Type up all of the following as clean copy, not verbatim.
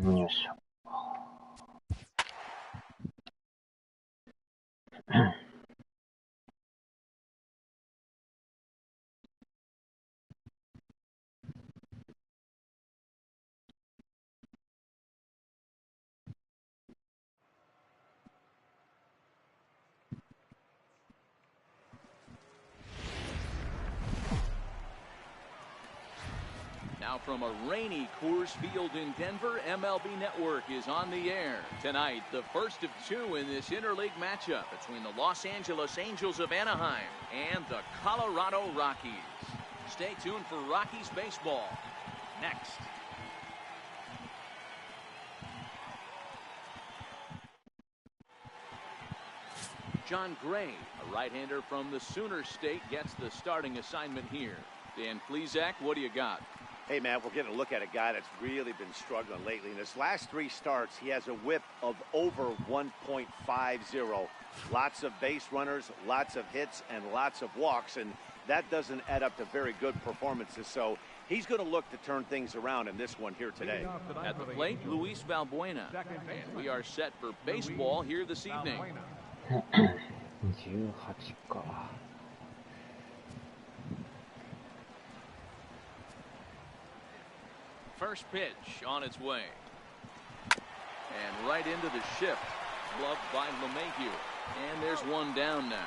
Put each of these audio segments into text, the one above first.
よいしょ。Now from a rainy Coors Field in Denver, MLB Network is on the air. Tonight, the first of two in this interleague matchup between the Los Angeles Angels of Anaheim and the Colorado Rockies. Stay tuned for Rockies baseball next. John Gray, a right-hander from the Sooner State, gets the starting assignment here. Dan Plesac, what do you got? Hey, man, we're getting a look at a guy that's really been struggling lately. In his last three starts, he has a whip of over 1.50. Lots of base runners, lots of hits, and lots of walks, and that doesn't add up to very good performances. So he's going to look to turn things around in this one here today. At the plate, Luis Valbuena. And we are set for baseball here this evening. 18か。First pitch on its way. And right into the shift. Gloved by LeMahieu. And there's one down now.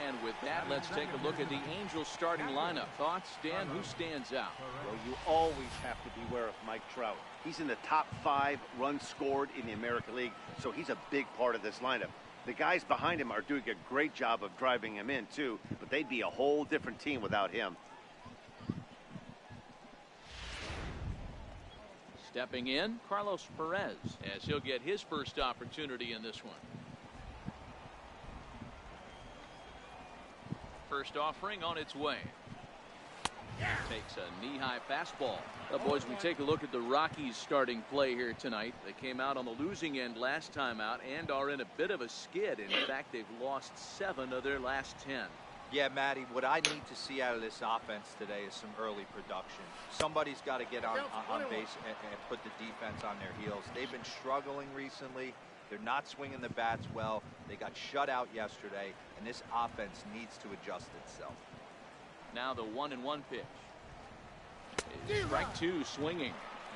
And with that, let's take a look at the Angels starting lineup. Thoughts, Dan? Who stands out? Well, you always have to beware of Mike Trout. He's in the top 5 runs scored in the American League, so he's a big part of this lineup. The guys behind him are doing a great job of driving him in, too, but they'd be a whole different team without him. Stepping in, Carlos Perez, as he'll get his first opportunity in this one. First offering on its way. Takes a knee-high fastball. Now, boys, we take a look at the Rockies starting play here tonight. They came out on the losing end last time out and are in a bit of a skid. In fact, they've lost 7 of their last 10. Yeah, Matty, what I need to see out of this offense today is some early production. Somebody's got to get on base and put the defense on their heels. They've been struggling recently. They're not swinging the bats well. They got shut out yesterday, and this offense needs to adjust itself. Now the 1-1 pitch. Strike 2 swinging.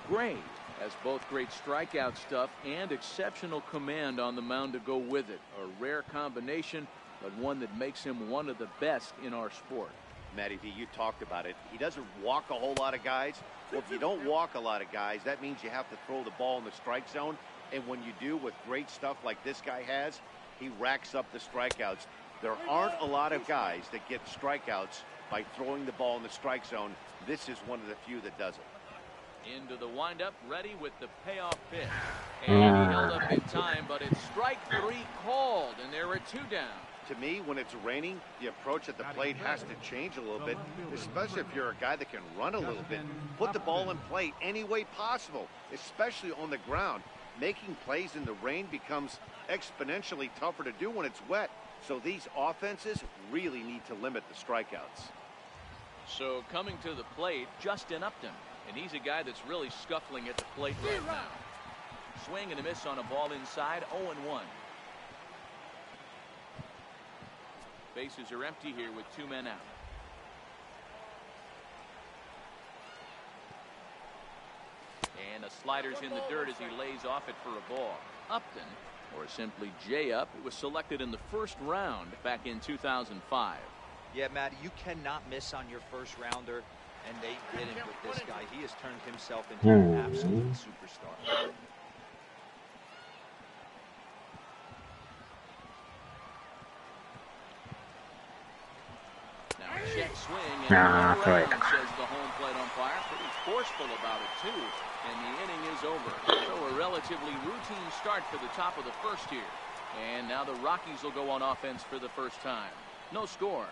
Gray has both great strikeout stuff and exceptional command on the mound to go with it. A rare combination, but one that makes him one of the best in our sport. Matty V, you talked about it. He doesn't walk a whole lot of guys. Well, if you don't walk a lot of guys, that means you have to throw the ball in the strike zone. And when you do with great stuff like this guy has, he racks up the strikeouts. There aren't a lot of guys that get strikeouts by throwing the ball in the strike zone. This is one of the few that does it. Into the windup, ready with the payoff pitch. And he held up in time, but it's strike 3 called, and there are 2 down. To me, when it's raining, the approach at the plate has to change a little bit, especially if you're a guy that can run a little bit. Put the ball in play any way possible, especially on the ground. Making plays in the rain becomes exponentially tougher to do when it's wet. So these offenses really need to limit the strikeouts. So coming to the plate, Justin Upton. And he's a guy that's really scuffling at the plate right now. Swing and a miss on a ball inside, 0-1. Bases are empty here with 2 men out. And a slider's in the dirt as he lays off it for a ball. Upton, or simply J-Up, was selected in the first round back in 2005. Yeah, Matt, you cannot miss on your first rounder, and they didn't with this guy. He has turned himself into an absolute superstar. Now a check swing, and says the home plate umpire. Pretty forceful about it, too. And the inning is over. So a relatively routine start for the top of the first here. And now the Rockies will go on offense for the first time. No score.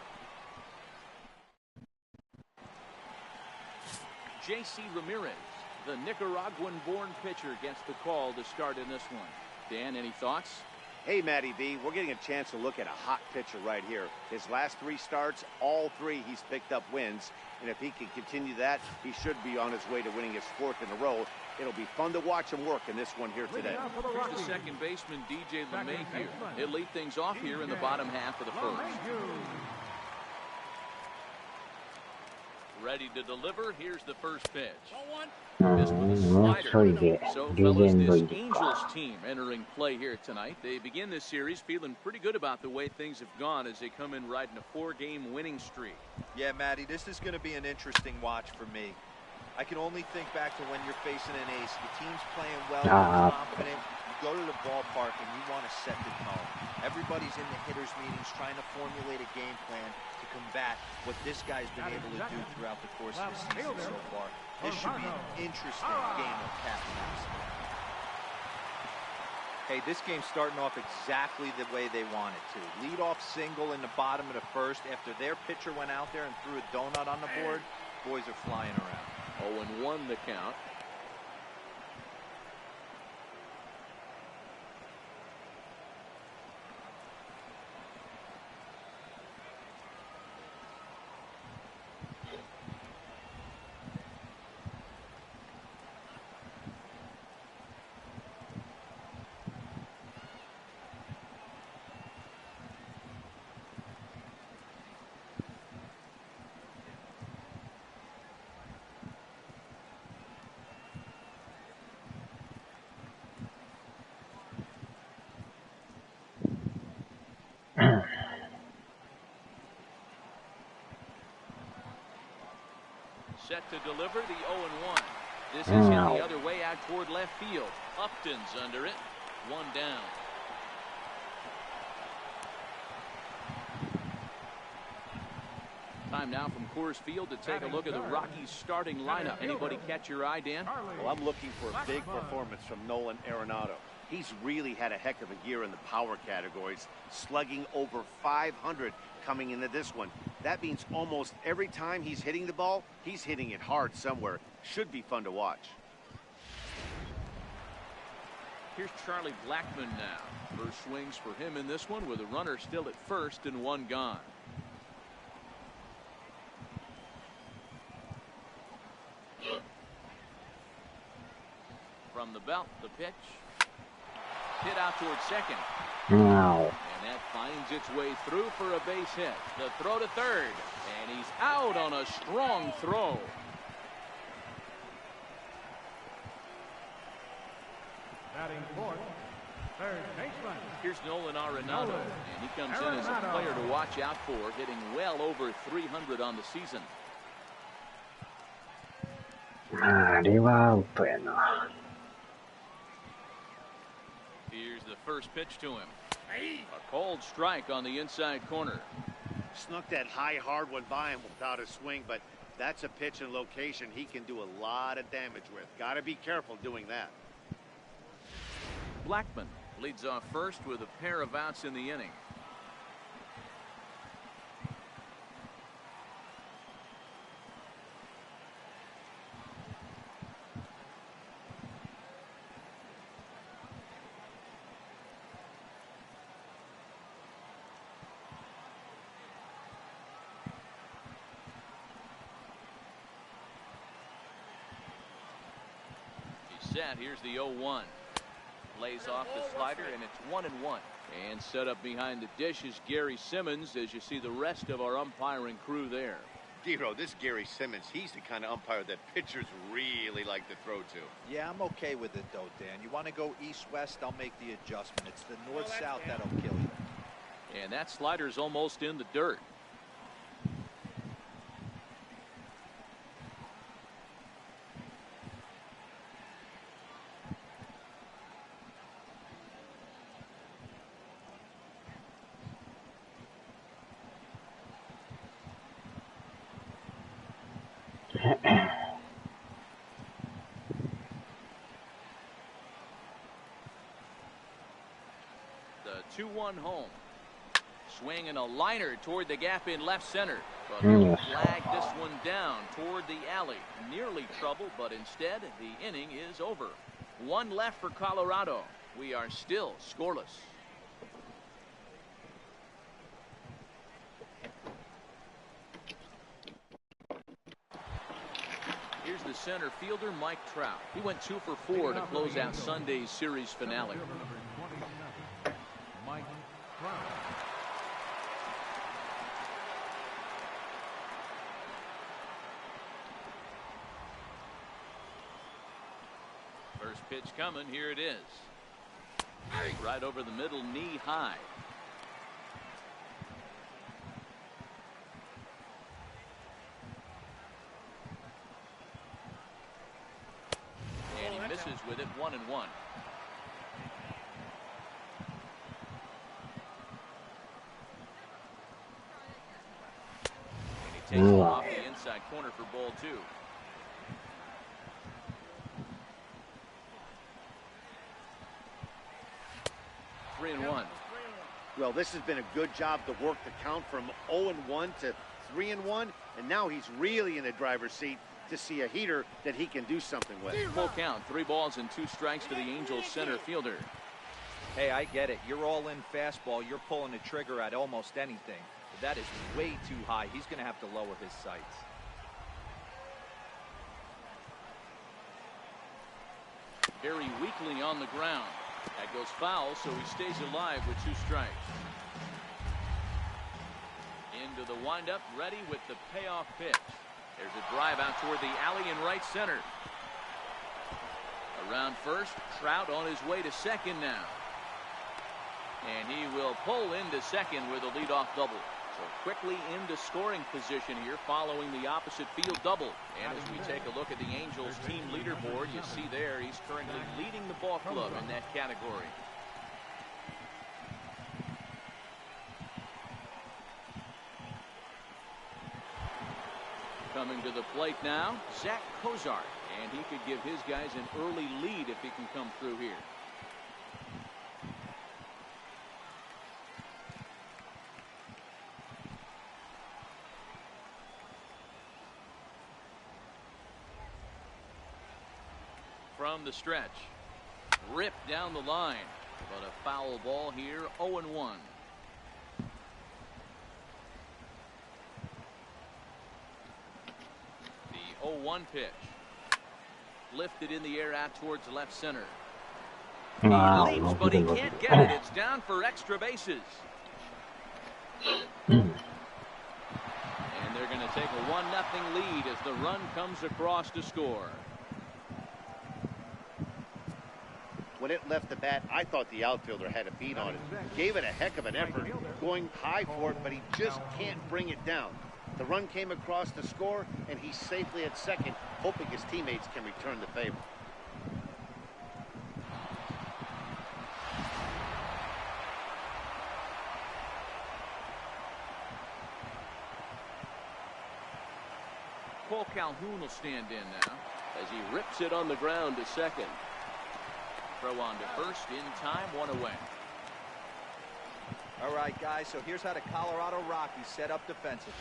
J.C. Ramirez, the Nicaraguan-born pitcher, gets the call to start in this one. Dan, any thoughts? Hey, Matty V, we're getting a chance to look at a hot pitcher right here. His last 3 starts, all 3 he's picked up wins. And if he can continue that, he should be on his way to winning his 4th in a row. It'll be fun to watch him work in this one here today. Here's the second baseman, DJ LeMahieu. He'll lead things off here in the bottom half of the first. Ready to deliver. Here's the first pitch. This with a slider. So, fellas, this Angels team entering play here tonight. They begin this series feeling pretty good about the way things have gone as they come in riding a 4-game winning streak. Yeah, Matty, this is going to be an interesting watch for me. I can only think back to when you're facing an ace. The team's playing well, confident. You go to the ballpark and you want to set the tone. Everybody's in the hitters' meetings trying to formulate a game plan to combat what this guy's been able to do throughout the course of the season so far. This should be an interesting game of cat and mouse. Hey, this game's starting off exactly the way they want it to. Lead-off single in the bottom of the first after their pitcher went out there and threw a donut on the board. Boys are flying around. 0-1 the count. Set to deliver the 0-1. This is hit the other way out toward left field. Upton's under it. 1 down. Time now from Coors Field to take a look at the Rockies starting lineup. Anybody catch your eye, Dan? Well, I'm looking for a big performance from Nolan Arenado. He's really had a heck of a year in the power categories, slugging over 500 coming into this one. That means almost every time he's hitting the ball, he's hitting it hard somewhere. Should be fun to watch. Here's Charlie Blackmon now. First swings for him in this one with a runner still at first and 1 gone. From the belt, the pitch. Hit out towards second. Wow. And that finds its way through for a base hit. The throw to third. And he's out on a strong throw. Batting fourth, third baseman. Here's Nolan Arenado. And he comes in as a player to watch out for, hitting well over 300 on the season. あれはアウトやな。 Here's the first pitch to him. A cold strike on the inside corner. Snuck that high hard one by him without a swing, but that's a pitch and location he can do a lot of damage with. Got to be careful doing that. Blackmon leads off first with a pair of outs in the inning. Set. Here's the 0-1. Lays off the slider, and it's 1-1. And set up behind the dish is Gary Simmons, as you see the rest of our umpiring crew there. Dero, this Gary Simmons, he's the kind of umpire that pitchers really like to throw to. Yeah, I'm okay with it, though, Dan. You want to go east-west, I'll make the adjustment. It's the north-south that'll kill you. And that slider's almost in the dirt. The 2-1 home. Swinging a liner toward the gap in left center. But he'll flag this one down toward the alley. Nearly trouble, but instead the inning is over. 1 left for Colorado. We are still scoreless. the center fielder, Mike Trout. He went 2 for 4 to close out Sunday's series finale. Mike Trout. First pitch coming. Here it is. Right over the middle, knee high. And he misses with it, 1-1. And he takes it off the inside corner for ball 2. Well, this has been a good job to work the count from 0-1 to 3-1, and now he's really in the driver's seat to see a heater that he can do something with. Full count, 3 balls and 2 strikes to the Angels center fielder. Hey, I get it. You're all in fastball. You're pulling the trigger at almost anything. But that is way too high. He's going to have to lower his sights. Very weakly on the ground. That goes foul, so he stays alive with 2 strikes. Into the windup, ready with the payoff pitch. There's a drive out toward the alley in right center. Around first, Trout on his way to second now. And he will pull into second with a leadoff double. So quickly into scoring position here following the opposite field double. And as we take a look at the Angels team leaderboard, you see there he's currently leading the ball club in that category. Coming to the plate now, Zach Cozart. And he could give his guys an early lead if he can come through here. From the stretch, ripped down the line, but a foul ball here, 0-1. The 0-1 pitch, lifted in the air out towards left center. He leaps, but he can't get it. It's down for extra bases. And they're going to take a 1-0 lead as the run comes across to score. When it left the bat, I thought the outfielder had a beat on it. Gave it a heck of an effort, going high for it, but he just can't bring it down. The run came across to score, and he's safely at second, hoping his teammates can return the favor. Paul Calhoun will stand in now as he rips it on the ground to second. Throw on to first in time, 1 away. All right, guys, so here's how the Colorado Rockies set up defensively.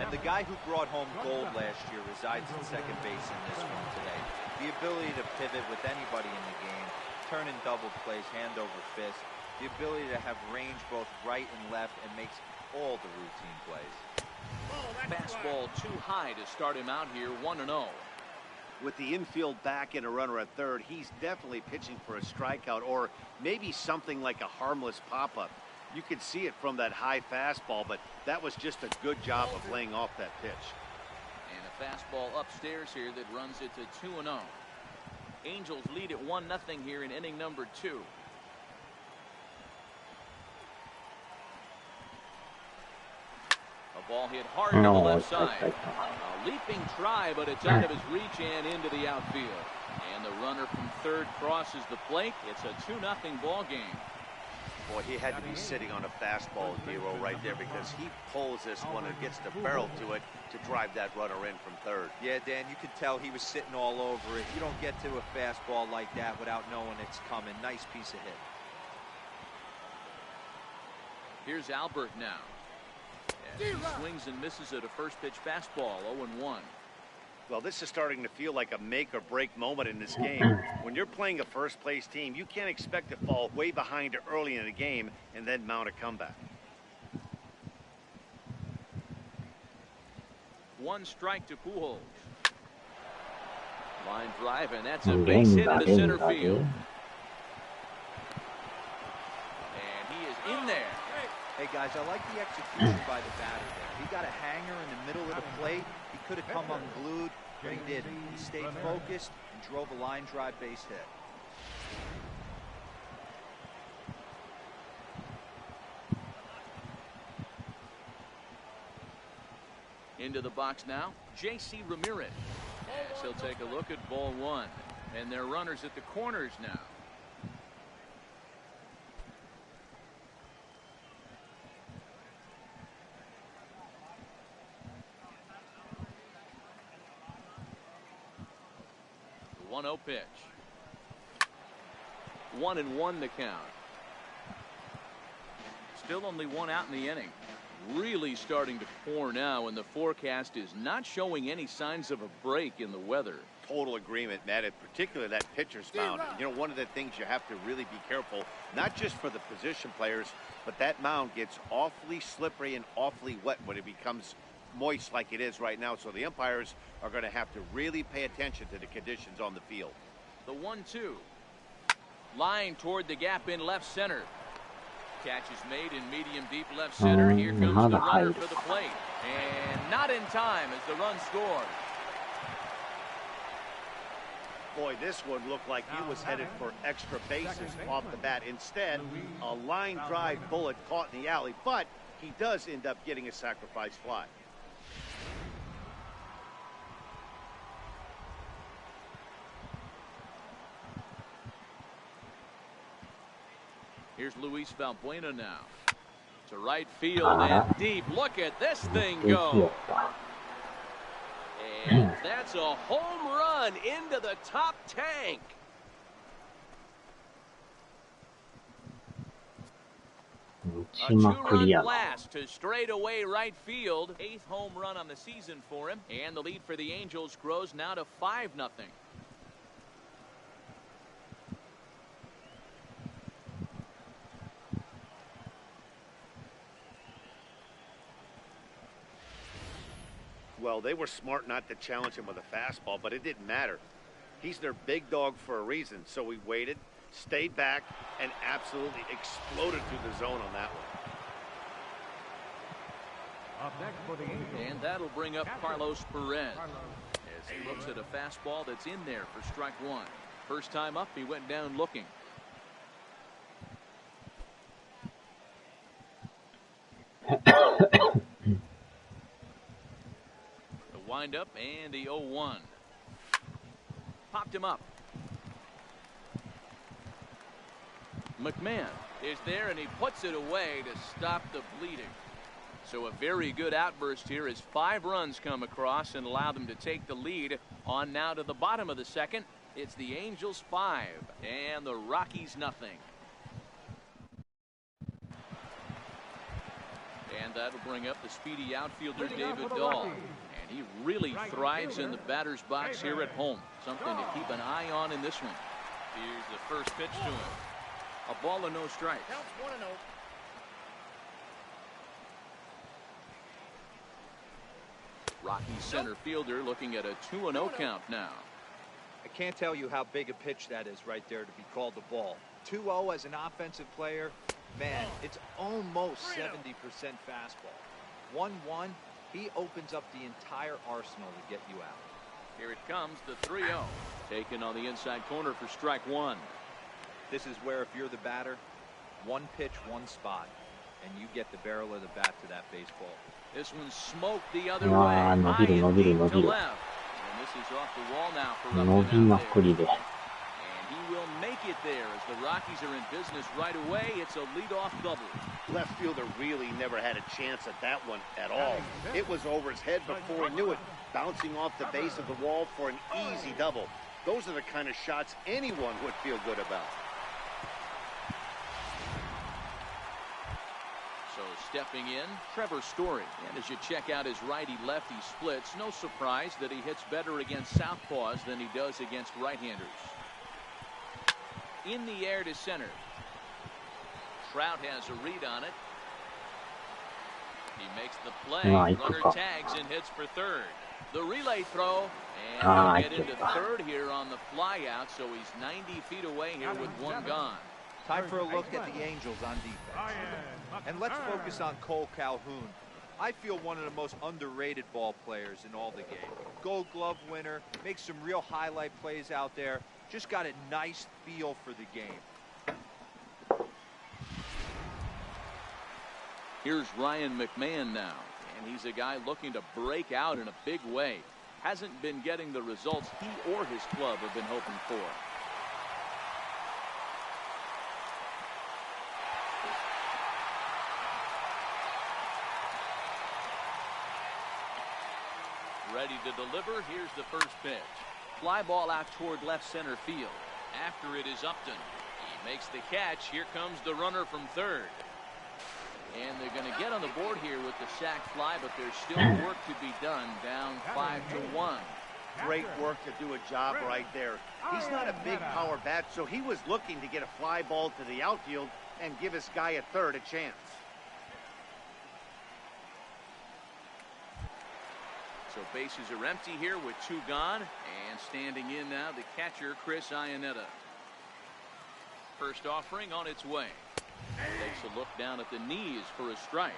And the guy who brought home gold last year resides at second base in this one today. The ability to pivot with anybody in the game, turn in double plays, hand over fist, the ability to have range both right and left, and makes all the routine plays. Fastball too high to start him out here, 1-0. With the infield back and a runner at third, he's definitely pitching for a strikeout or maybe something like a harmless pop-up. You could see it from that high fastball, but that was just a good job of laying off that pitch. And a fastball upstairs here that runs it to 2-0. Angels lead at 1-0 here in inning number 2. A ball hit hard to the left side. A leaping try, but it's out of his reach and into the outfield. And the runner from third crosses the plate. It's a 2-0 ball game. Boy, he had to be sitting on a fastball, Dero, right there, because he pulls this one and gets the barrel to it to drive that runner in from third. Yeah, Dan, you could tell he was sitting all over it. You don't get to a fastball like that without knowing it's coming. Nice piece of hit. Here's Albert now. And he swings and misses at a first pitch fastball, 0-1. Well, this is starting to feel like a make or break moment in this game. When you're playing a first place team, you can't expect to fall way behind early in the game and then mount a comeback. 1 strike to Pujols. Line drive, and that's a base hit into center field. And he is in there. Hey guys, I like the execution by the batter there. He got a hanger in the middle of the plate. He could have come unglued, but he didn't. He stayed focused and drove a line drive base hit. Into the box now, J.C. Ramirez. As he'll take a look at ball one. And they're runners at the corners now. The 1-0 pitch. 1-1 the count. Still only one out in the inning. Really starting to pour now, and the forecast is not showing any signs of a break in the weather. Total agreement, Matt, in particular that pitcher's mound. You know, one of the things you have to really be careful, not just for the position players, but that mound gets awfully slippery and awfully wet when it becomes moist like it is right now. So the umpires are going to have to really pay attention to the conditions on the field. The 1-2. Line toward the gap in left center. Catch is made in medium deep left center. Here comes the runner for the plate. And not in time as the run scored. Boy, this one looked like he was headed for extra bases off the bat. Instead, a line drive bullet caught in the alley, but he does end up getting a sacrifice fly. Here's Luis Valbuena now. To right field and deep. Look at this thing go. And that's a home run into the top tank. A two-run blast to straightaway right field. 8th home run on the season for him. And the lead for the Angels grows now to 5-0. Well, they were smart not to challenge him with a fastball, but it didn't matter. He's their big dog for a reason, so he waited, stayed back, and absolutely exploded through the zone on that one. Up next for the Angels. And that'll bring up Carlos Perez as he looks at a fastball that's in there for strike one. First time up, he went down looking. Wind up and the 0-1. Popped him up. McMahon is there and he puts it away to stop the bleeding. So a very good outburst here as 5 runs come across and allow them to take the lead on now to the bottom of the second. It's the Angels 5 and the Rockies nothing. And that'll bring up the speedy outfielder David Dahl. He really thrives in the batter's box here at home. Something to keep an eye on in this one. Here's the first pitch to him. A ball and no strikes. Counts 1-0. Rockies center fielder looking at a 2-0 count now. I can't tell you how big a pitch that is right there to be called the ball. 2-0 as an offensive player, man, it's almost 70% fastball. 1-1. He opens up the entire arsenal to get you out. Here it comes, the 3-0. Taken on the inside corner for strike one. This is where if you're the batter, one pitch, one spot, and you get the barrel of the bat to that baseball. This one smoked the other way. High and deep to left. And this is off the wall now for Upton. He will make it there as the Rockies are in business right away. It's a leadoff double. Left fielder really never had a chance at that one at all. It was over his head before he knew it, bouncing off the base of the wall for an easy double. Those are the kind of shots anyone would feel good about. So stepping in, Trevor Story. And as you check out his righty-lefty splits, no surprise that he hits better against southpaws than he does against right-handers. In the air to center. Trout has a read on it. He makes the play. Ah, Runner ikuka. tags and hits for third. The relay throw, and Ah, he'll get into ikuka. third here on the fly out, so he's 90 feet away here with one gone. Time for a look at the Angels on defense. And let's focus on Cole Calhoun. I feel one of the most underrated ball players in all the game. Gold Glove winner, makes some real highlight plays out there. Just got a nice feel for the game. Here's Ryan McMahon now, and he's a guy looking to break out in a big way. Hasn't been getting the results he or his club have been hoping for. Ready to deliver. Here's the first pitch. Fly ball out toward left center field. After it is Upton. He makes the catch. Here comes the runner from third. And they're going to get on the board here with the sac fly, but there's still work to be done. Down 5-1. Great work to do a job right there. He's not a big power bat, so he was looking to get a fly ball to the outfield and give his guy at third a chance. So bases are empty here with two gone, and standing in now the catcher Chris Iannetta. First offering on its way. Takes a look down at the knees for a strike.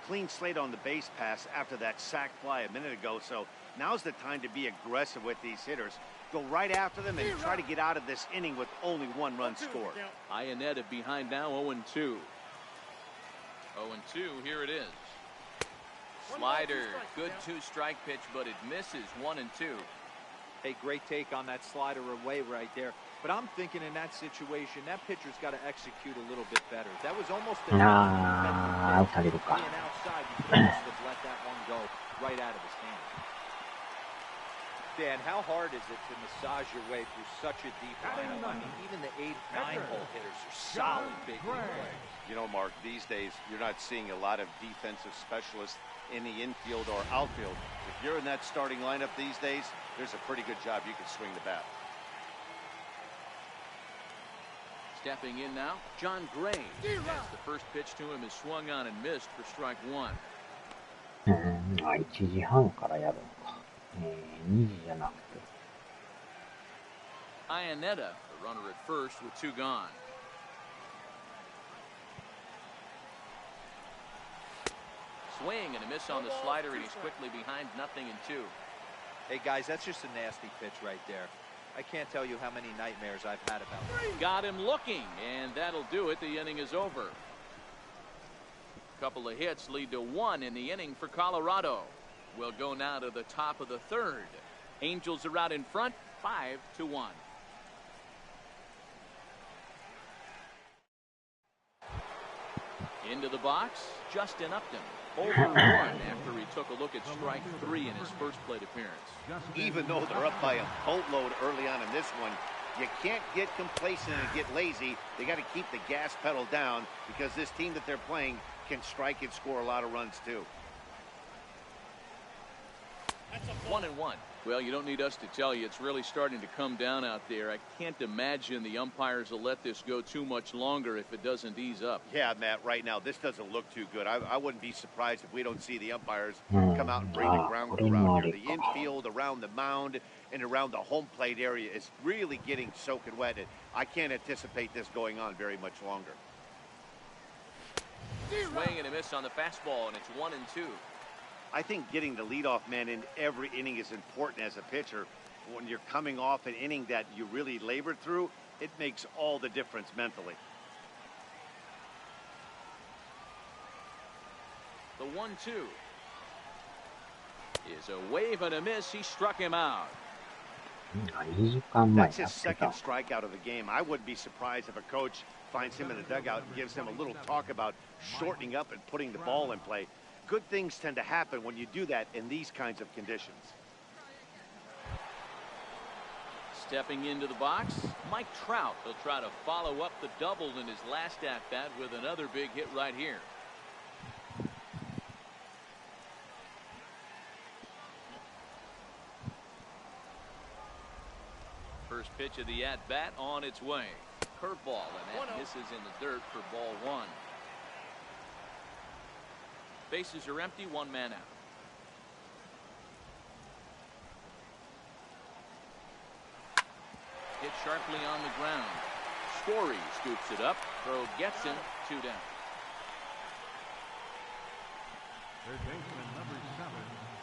Clean slate on the base pass after that sac fly a minute ago, so now's the time to be aggressive with these hitters. Go right after them and try to get out of this inning with only one run scored. Iannetta behind now 0-2. 0-2, here it is. Slider, good two-strike pitch, but it misses 1-2. Hey, great take on that slider away right there. But I'm thinking in that situation, that pitcher's got to execute a little bit better. That was almost a outside. being outside. You could almost have let that one go right out of his hand. Dan, how hard is it to massage your way through such a deep lineup? I mean, even the 8, 9-hole hitters are solid big league players. You know, Mark, these days you're not seeing a lot of defensive specialists in the infield or outfield. If you're in that starting lineup these days, there's a pretty good job you can swing the bat. Stepping in now, John Gray. As the first pitch to him is swung on and missed for strike one. 1時半からやるのか。2時じゃなくて。Iannetta, the runner at first with two gone. Swing and a miss on the slider, and he's quickly behind 0-2. Hey, guys, that's just a nasty pitch right there. I can't tell you how many nightmares I've had about it. Got him looking, and that'll do it. The inning is over. Couple of hits lead to one in the inning for Colorado. We'll go now to the top of the third. Angels are out in front, 5-1. Into the box, Justin Upton. Over one after he took a look at strike three in his first plate appearance. Even though they're up by a boatload early on in this one, you can't get complacent and get lazy. They got to keep the gas pedal down because this team that they're playing can strike and score a lot of runs too. 1-1. Well, you don't need us to tell you it's really starting to come down out there. I can't imagine the umpires will let this go too much longer if it doesn't ease up. Yeah, Matt, right now this doesn't look too good. I wouldn't be surprised if we don't see the umpires come out and bring the ground crew around here. The infield, around the mound, and around the home plate area is really getting soaking wet. And I can't anticipate this going on very much longer. Swing and a miss on the fastball, and it's 1-2. I think getting the leadoff man in every inning is important as a pitcher. When you're coming off an inning that you really labored through, it makes all the difference mentally. The 1-2 is a wave and a miss. He struck him out. That's his second strikeout of the game. I wouldn't be surprised if a coach finds him in the dugout and gives him a little talk about shortening up and putting the ball in play. Good things tend to happen when you do that in these kinds of conditions. Stepping into the box, Mike Trout. He'll try to follow up the double in his last at-bat with another big hit right here. First pitch of the at-bat on its way. Curveball, and that misses in the dirt for ball one. Bases are empty, one man out. Hit sharply on the ground. Story scoops it up. Throw gets him. 2 down. Third baseman number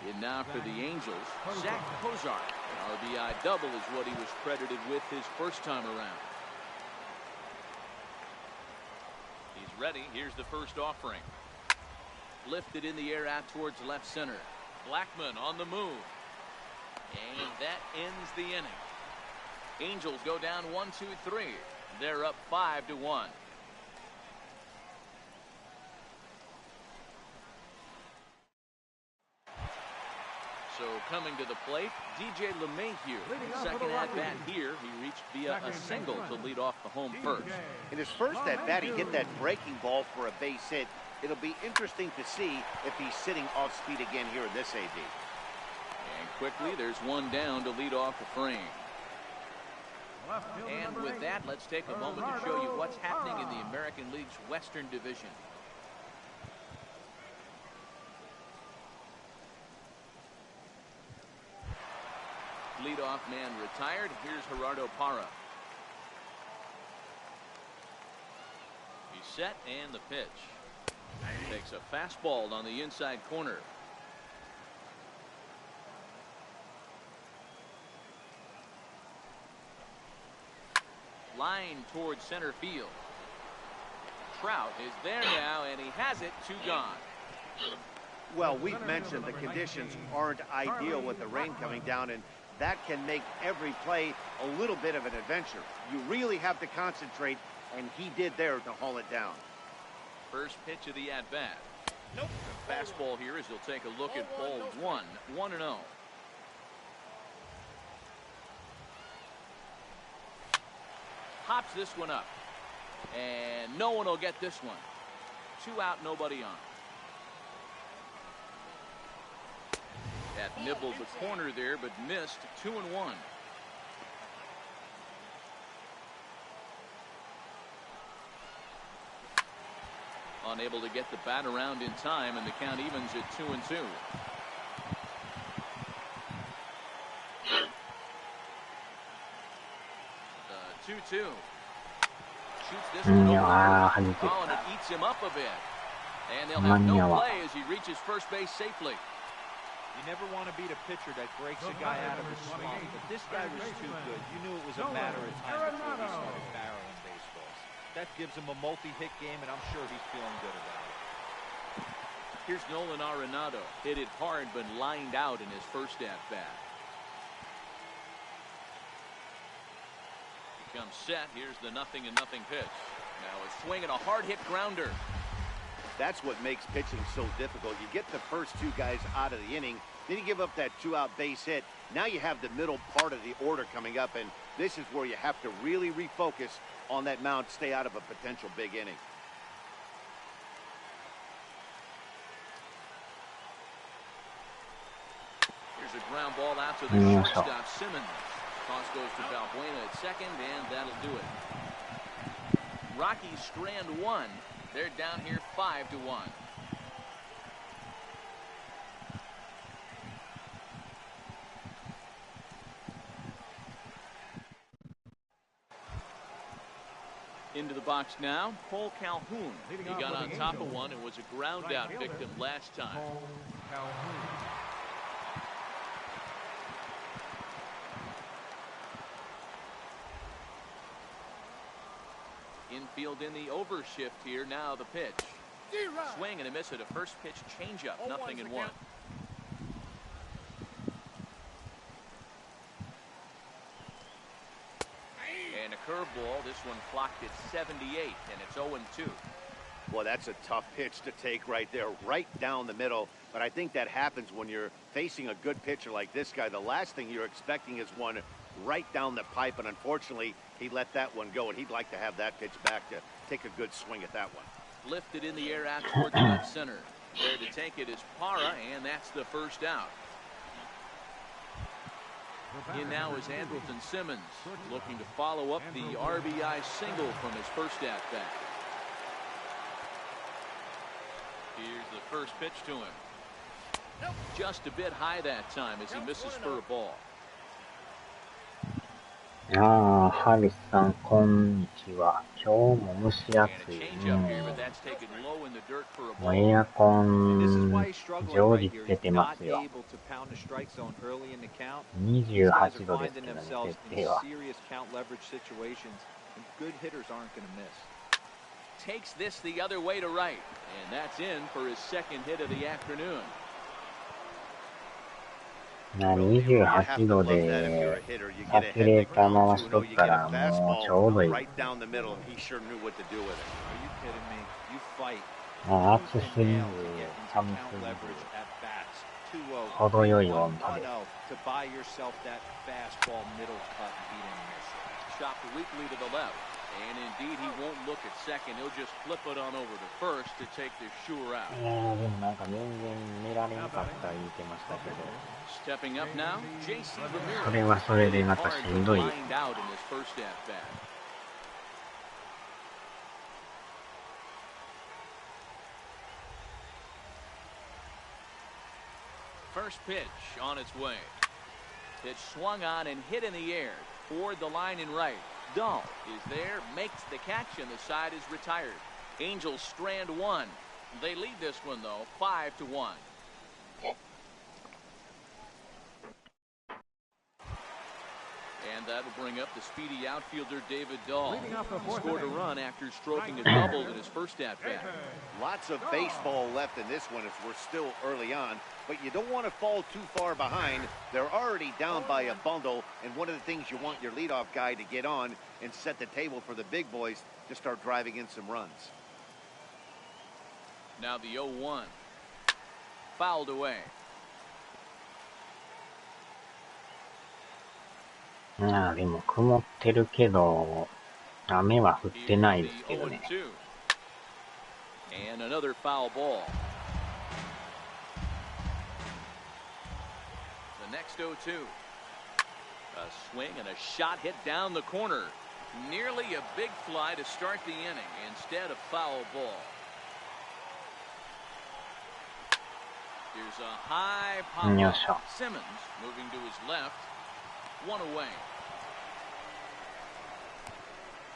7. In now for the Angels, Zach Kozar. An RBI double is what he was credited with his first time around. He's ready. Here's the first offering. Lifted in the air out towards left center. Blackman on the move. And that ends the inning. Angels go down 1-2-3. They're up 5-1. So coming to the plate, DJ LeMahieu. Second at bat here, he reached via a single to lead off the home first. In his first at bat, he hit that breaking ball for a base hit. It'll be interesting to see if he's sitting off speed again here in this AB. And quickly, there's one down to lead off the frame. And with that, let's take a moment to show you what's happening in the American League's Western Division. Leadoff man retired. Here's Gerardo Parra. He's set, and the pitch. Takes a fastball on the inside corner. Line towards center field. Trout is there now, and he has it. 2 gone. Well, we've mentioned the conditions aren't ideal with the rain coming down, and that can make every play a little bit of an adventure. You really have to concentrate, and he did there to haul it down. First pitch of the at-bat. Nope. The fastball here as he'll take a look at ball 1, 1-0. Hops this one up. And no one will get this one. 2 out, nobody on. That nibbled the corner there, but missed. 2-1. Unable to get the bat around in time, and the count evens at 2-2. The 2-2. Shoots this one over. Oh, and it eats him up a bit. And they'll have no play as he reaches first base safely. You never want to beat a pitcher that breaks a guy out of his slump, but this guy was too good. You knew it was a matter of time before he started barreling baseballs. That gives him a multi-hit game, and I'm sure he's feeling good about it. Here's Nolan Arenado. Hit it hard, but lined out in his first at-bat. He comes set. Here's the 0-0 pitch. Now a swing and a hard-hit grounder. That's what makes pitching so difficult. You get the first 2 guys out of the inning, then you give up that 2-out base hit. Now you have the middle part of the order coming up, and this is where you have to really refocus on that mound, stay out of a potential big inning. Here's a ground ball out to the shortstop, Simmons. Toss goes to Valbuena at second, and that'll do it. Rockies strand 1. They're down here 5-1. Into the box now, Cole Calhoun. He got on top of one and was a ground out victim last time. Infield in the overshift here. Now the pitch. Swing and a miss at a first pitch changeup. 0-1. And a curveball. This one clocked at 78, and it's 0-2. Well, that's a tough pitch to take right there, right down the middle. But I think that happens when you're facing a good pitcher like this guy. The last thing you're expecting is one right down the pipe, and unfortunately, he let that one go, and he'd like to have that pitch back to take a good swing at that one. Lifted in the air out towards left center. There to take it is Parra, and that's the first out. In now is Andrelton Simmons, looking to follow up the RBI single from his first at-bat. Here's the first pitch to him. Just a bit high that time as he misses for a ball. ハリスさん、こんにちは。今日も蒸し暑い。もうエアコン、常時つけてますよ。28度ですけどね、設定は。Takes this the other way to right, and that's in for his second hit of the afternoon. 28度でサキュレーター回しとったらもうちょうどいい。暑すぎず寒すぎず程よい温度で。And indeed, he won't look at second. He'll just flip it on over to first to take the sure out. でもなんか全然寝られなかった言ってましたけど。Stepping up now, JC Ramirez. それはそれでまたしんどい。First pitch on its way. It's swung on and hit in the air toward the line in right. Dahl is there, makes the catch, and the side is retired. Angels strand one. They lead this one, though, 5-1. And that'll bring up the speedy outfielder David Dahl. Scored a run after stroking a double in his first at-bat. Lots of baseball left in this one as we're still early on, but you don't want to fall too far behind. They're already down by a bundle, and one of the things you want your leadoff guy to get on and set the table for the big boys to start driving in some runs. Now the 0-1. Fouled away. でも曇ってるけど雨は降ってないですけどね。And another foul ball. The next 0-2. A swing and a shot hit down the corner. Nearly a big fly to start the inning. Instead, a foul ball. Here's a high pop. Simmons moving to his left. One away.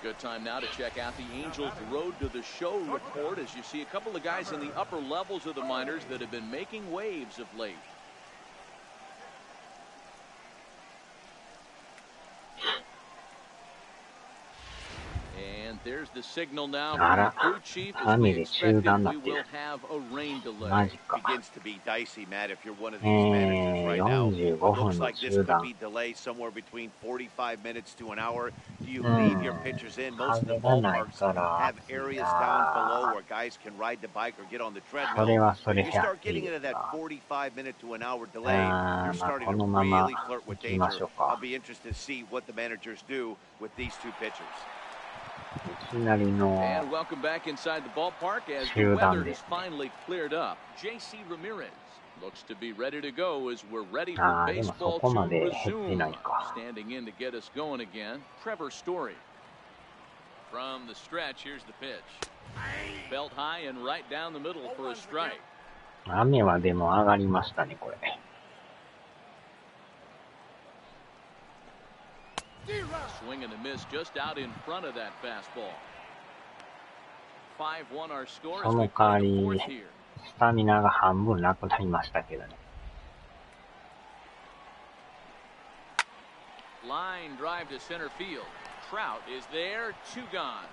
Good time now to check out the Angels' Road to the Show report as you see a couple of guys in the upper levels of the minors that have been making waves of late. And there's the signal now from the crew chief as we expected we will have a rain delay. Begins to be dicey, Matt, if you're one of these managers right now. Looks like this could be delayed somewhere between 45 minutes to an hour. Do you leave your pitchers in? Most of the ballparks have areas down below where guys can ride the bike or get on the treadmill. If you start getting into that 45-minute to an hour delay, you're starting to really flirt with danger. I'll be interested to see what the managers do with these two pitchers. And welcome back inside the ballpark as the weather has finally cleared up. JC Ramirez looks to be ready to go as we're ready for baseball to resume. Standing in to get us going again, Trevor Story. From the stretch, here's the pitch. Belt high and right down the middle for a strike. 雨はでも上がりましたね、これ。Swing and a miss just out in front of that fastball. 5-1 our score as we play the fourth here. スタミナが半分なくなりましたけどね。Line drive to center field. Trout is there, 2 gone.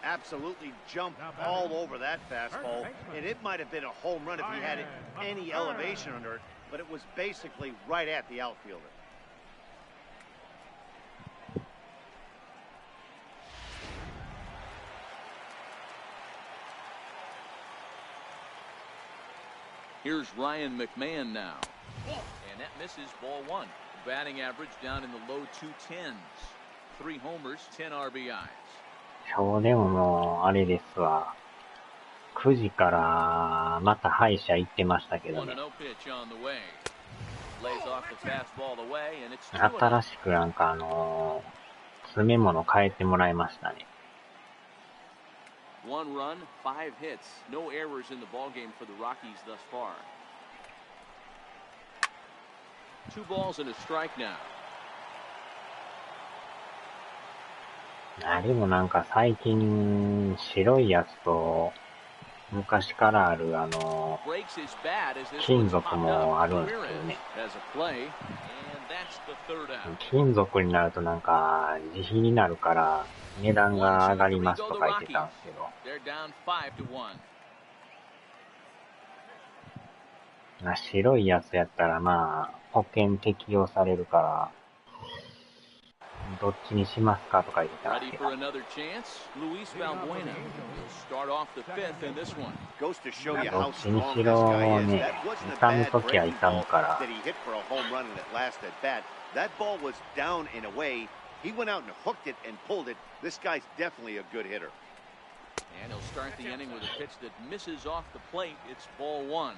Absolutely jumped all over that fastball, and it might have been a home run if he had any elevation under it, but it was basically right at the outfielder. Here's Ryan McMahon now. And that misses ball 1. Batting average down in the low 210s. 3 homers, 10 RBIs. 今日でももう、あれですわ。9時からまた歯医者行ってましたけどね。新しくなんか詰め物変えてもらいましたね。1 run, 5 hits, no errors in the ballgame for the Rockies thus far. 2 balls and a strike now. でもなんか最近白いやつと昔からある金属もあるんですよね。金属になるとなんか自費になるから値段が上がりますとか言ってたんですけど、白いやつやったらまあ保険適用されるからどっちにしますかとか言ってたんですけど、どっちにしろね、痛むときは痛むから。He went out and hooked it and pulled it. This guy's definitely a good hitter. And he'll start the inning with a pitch that misses off the plate. It's ball 1.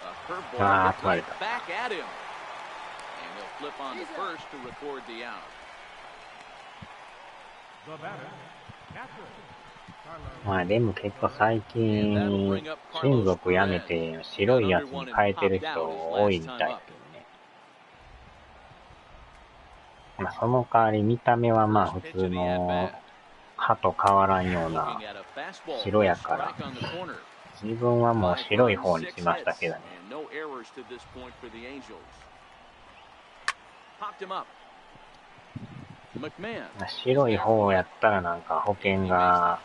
A curveball right back at him. And he'll flip on to first to record the out. The batter, catcher. まあでも結構最近金属やめて白いやつに変えてる人多いみたいですけどね。まあその代わり見た目はまあ普通の歯と変わらんような白やから自分はもう白い方にしましたけどね。白い方やったらなんか保険が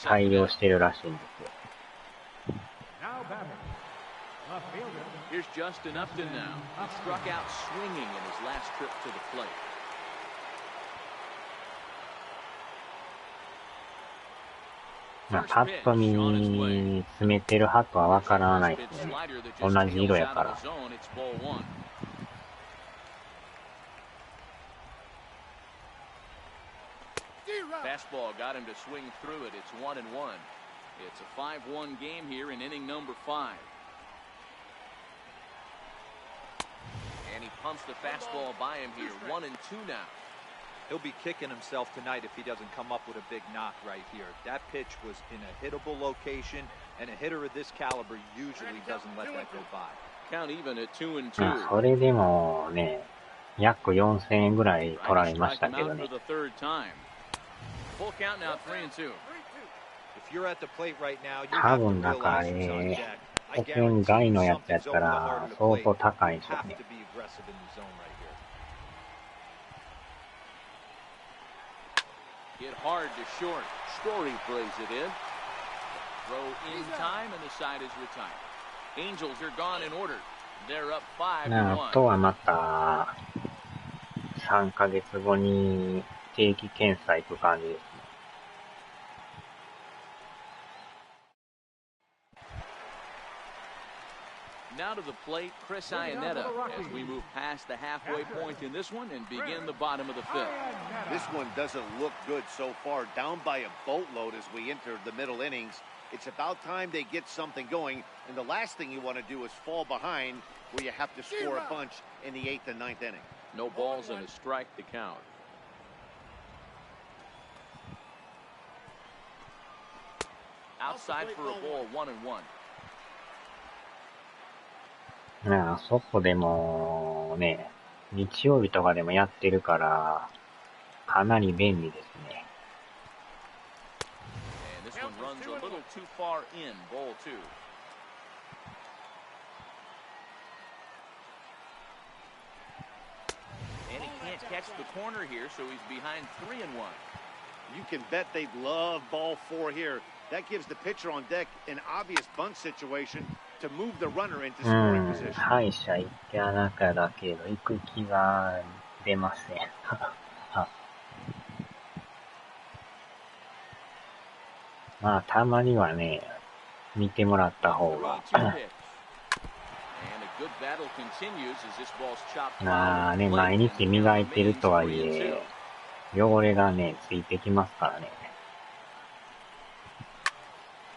対応してるらしいんですよ。まあパッと見詰めてる歯とはわからないですね。同じ色やから。Fastball got him to swing through it. It's 1-1. It's a 5-1 game here in inning number 5. And he pumps the fastball by him here. 1-2 now. He'll be kicking himself tonight if he doesn't come up with a big knock right here. That pitch was in a hittable location, and a hitter of this caliber usually doesn't let that go by. Count even at 2-2. それでもね、約4000円ぐらい取られましたけどね。多分だから保険外のやつやったら相当高いんでしょうね。Hit hard to short. Story plays it in. Throw in time and the side is retired. Angels are gone in order. They're up 5-1. あとはまた3ヶ月後に定期検査行く感じですね。Now to the plate, Chris Iannetta, as we move past the halfway point in this one and begin the bottom of the 5th. This one doesn't look good so far. Down by a boatload as we enter the middle innings. It's about time they get something going, and the last thing you want to do is fall behind where you have to score a bunch in the 8th and 9th inning. No balls and a strike to count. Outside for a ball, 1-1. あそこでもね、日曜日とかでもやってるから、かなり便利ですね。And this one runs a little too far in, ball 2. And he can't catch the corner here, so he's behind 3-1. You can bet they'd love ball 4 here. That gives the pitcher on deck an obvious bunt situation to move the runner into scoring position. 歯医者行ってあなただけど行く気が出ません。まあたまにはね、見てもらった方が。まあね、毎日磨いてるとはいえ、汚れがね、ついてきますからね。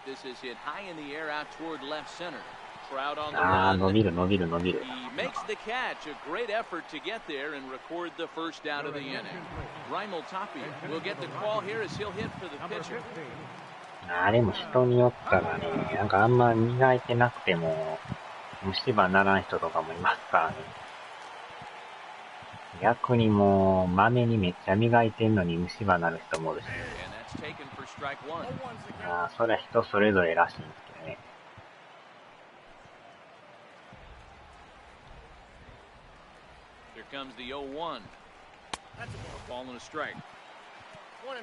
This is hit high in the air out toward left center. crowd on the あー、 run. 伸びる伸びる伸びる。 He makes the catch. A great effort to get there and record the first out of the inning. Raimel Tapia will get the call here as he'll hit for the pitcher. あれも人によったらね、なんかあんま磨いてなくても虫歯ならん人とかもいますからね。逆にもうまめにめっちゃ磨いてんのに虫歯なる人もおるし、And that's taken for strike one. あー、それは人それぞれらしいんですけどね。Here comes the 0-1. That's a ball and a strike. 1-1.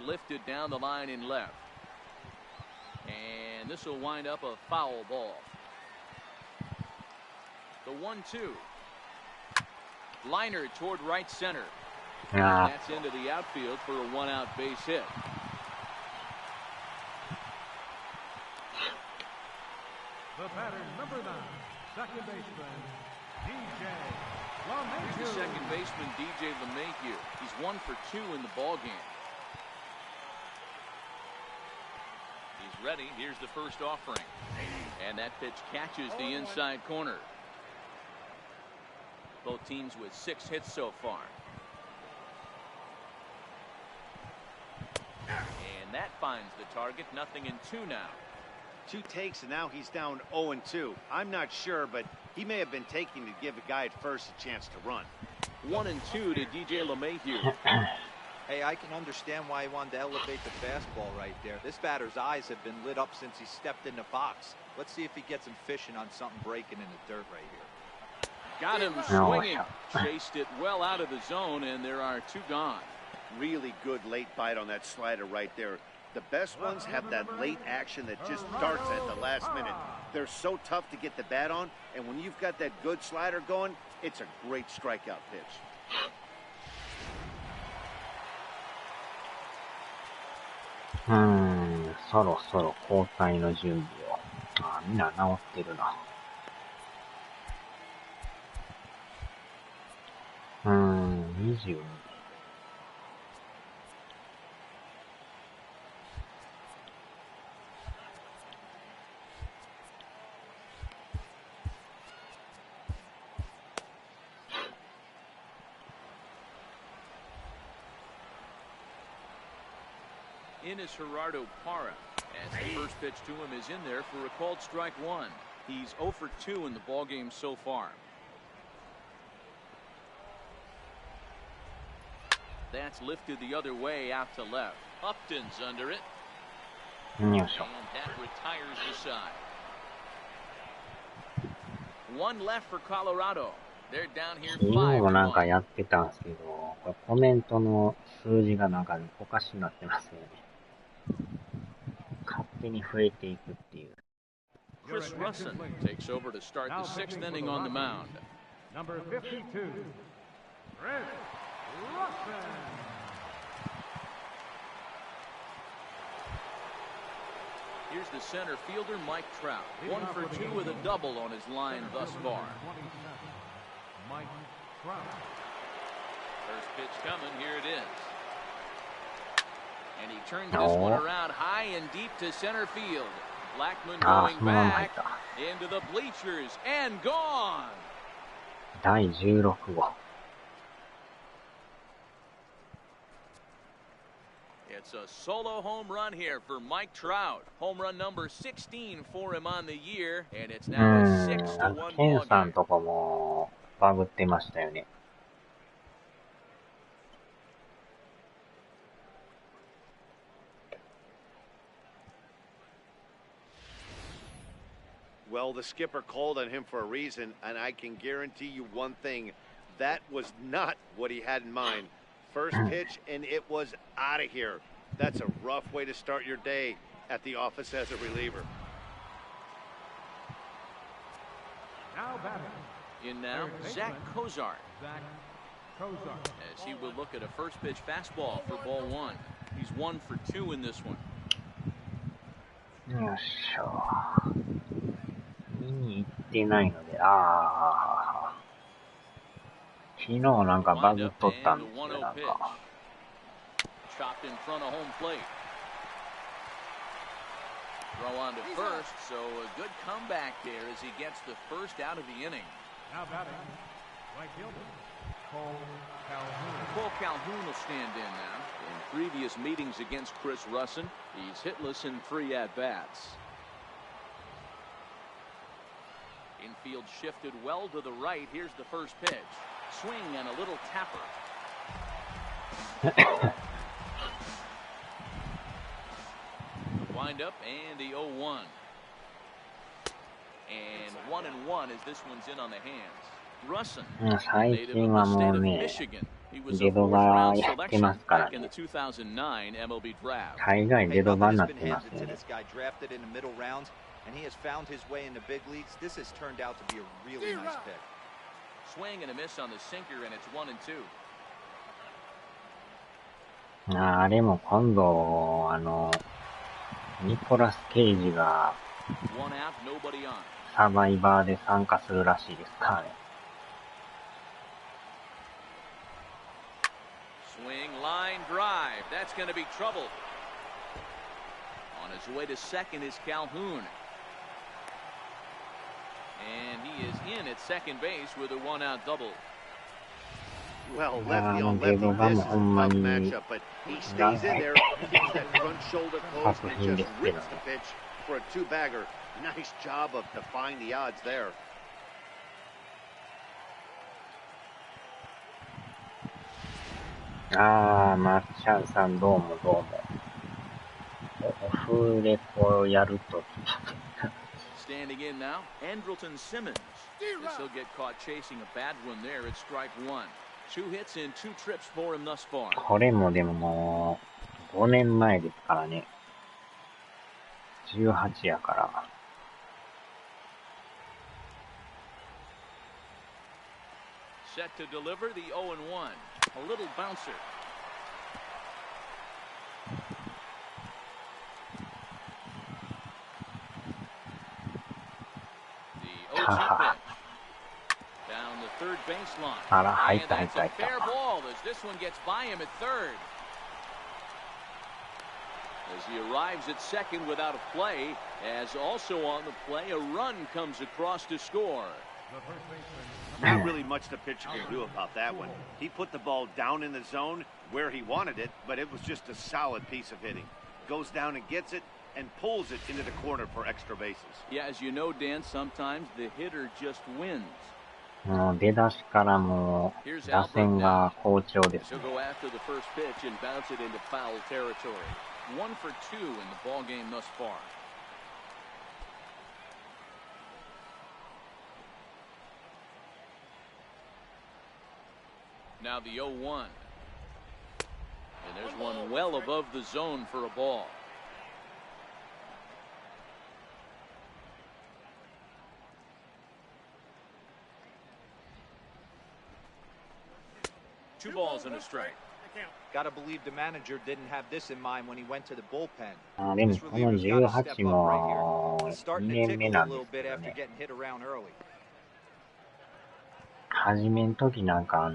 Lifted down the line in left. And this will wind up a foul ball. The 1-2. Liner toward right center. あ That's into the outfield for a one-out base hit. The batter, number 9, second baseman, DJ Here's the LeMahieu. second baseman, DJ LeMahieu. He's 1 for 2 in the ball game. He's ready. Here's the first offering. And that pitch catches the inside corner. Both teams with 6 hits so far. And that finds the target. 0-2 now. 2 takes, and now he's down 0-2. I'm not sure, but he may have been taking to give a guy at first a chance to run. 1-2 to DJ LeMahieu. Hey, I can understand why he wanted to elevate the fastball right there. This batter's eyes have been lit up since he stepped in the box. Let's see if he gets him fishing on something breaking in the dirt right here. Got him swinging. Chased it well out of the zone, and there are 2 gone. Really good late bite on that slider right there. The best ones have that late action that just starts at the last minute. They're so tough to get the bat on, and when you've got that good slider going, it's a great strikeout pitch. そろそろ交代の準備を。あー、みんな治ってるな。22。In is Gerardo Parra, as the first pitch to him is in there for a called strike 1. He's 0 for 2 in the ballgame so far. That's lifted the other way out to left. Upton's under it. よいしょ。 And that retires the side. 1 left for Colorado. They're down here 昨日もなんか 5-1. やってたんですけど、これコメントの数字がなんかおかしくなってますよね。勝手に増えていくっていう。 Chris Russin takes over to start the 6th inning on the mound. Number 52, Chris Russin. Here's the center fielder, Mike Trout. 1 for 2 with a double on his line thus far. 27, Mike Trout. First pitch coming, here it is. And he turns this one around high and deep to center field. Blackman あー、 going そのまま入っ back た。 into the bleachers and gone. 第16号。 It's a solo home run here for Mike Trout. Home run number 16 for him on the year, and it's now a 6-1 ケン ball さん game. とこもバグってましたよね。Well, the skipper called on him for a reason, and I can guarantee you one thing. That was not what he had in mind. First pitch, and it was out of here. That's a rough way to start your day at the office as a reliever. Now batting, In now, Zach Cozart, Zach Cozart. as he will look at a first pitch fastball for ball 1. He's 1 for 2 in this one. よいしょ。見に行ってないので、昨日なんかバグっとったんですよ、なんか。chopped in front of home plate. Throw on to first, so a good comeback there as he gets the first out of the inning. Now batting, right fielder, Cole Calhoun. Cole Calhoun will stand in now. In previous meetings against Chris Russin, he's hitless in 3 at-bats. Infield shifted well to the right. Here's the first pitch. Swing and a little tapper. Wind up and the 0-1. And 1-1 as this one's in on the hands. Russin, 最近はもうね、 he was デ a ド fourth バ round やって selection ますから back in ね。 the 2009 MLB draft. 大概 Hey, デドバ nothing にな has っ been てます handed よ to ね。 this guy, drafted in the middle rounds, and he has found his way in the big leagues. This has turned out to be a really nice pick. Swing and a miss on the sinker, and it's 1-2. あれも今度、ニコラス・ケイジが One out, nobody on. サバイバーで参加するらしいですからね。Swing, line drive. That's going to be trouble. On his way to second is Calhoun. And he is in at second base with a 1-out double. Well, lefty on lefty, this is a tough matchup, but he stays in there, keeps that front shoulder close, and just rips the pitch for a 2-bagger. Nice job of defying the odds there. マッチャンさんどうもどうも。オフレコやるとき。Standing in now, Andrelton Simmons. This he'll get caught chasing a bad one there at strike 1. 2 hits in 2 trips for him thus far. これもでももう5年前ですからね。18やから。Set to deliver the 0-1. A little bouncer. The 0-2 pitch. Down the third baseline. あら、入っ And た入っ that's た入 a った。 fair ball as this one gets by him at third. As he arrives at second without a play, as also on the play, a run comes across to score. The first baseman, Not really much the pitcher can do about that one. He put the ball down in the zone where he wanted it, but it was just a solid piece of hitting. Goes down and gets it and pulls it into the corner for extra bases. Yeah, as you know, Dan, sometimes the hitter just wins. もう出だしからもう打線が好調ですね。 He'll go after the first pitch and bounce it into foul territory. 1 for 2 in the ball game thus far. Now the 0-1. And there's one well above the zone for a ball. Two balls and a strike. Gotta believe the manager didn't have this in mind when he went to the bullpen. でもこの18も He's 2 starting to 年 tickle 目 a なんで little すけ bit ど after ね。 getting hit around early. 初めの時なんか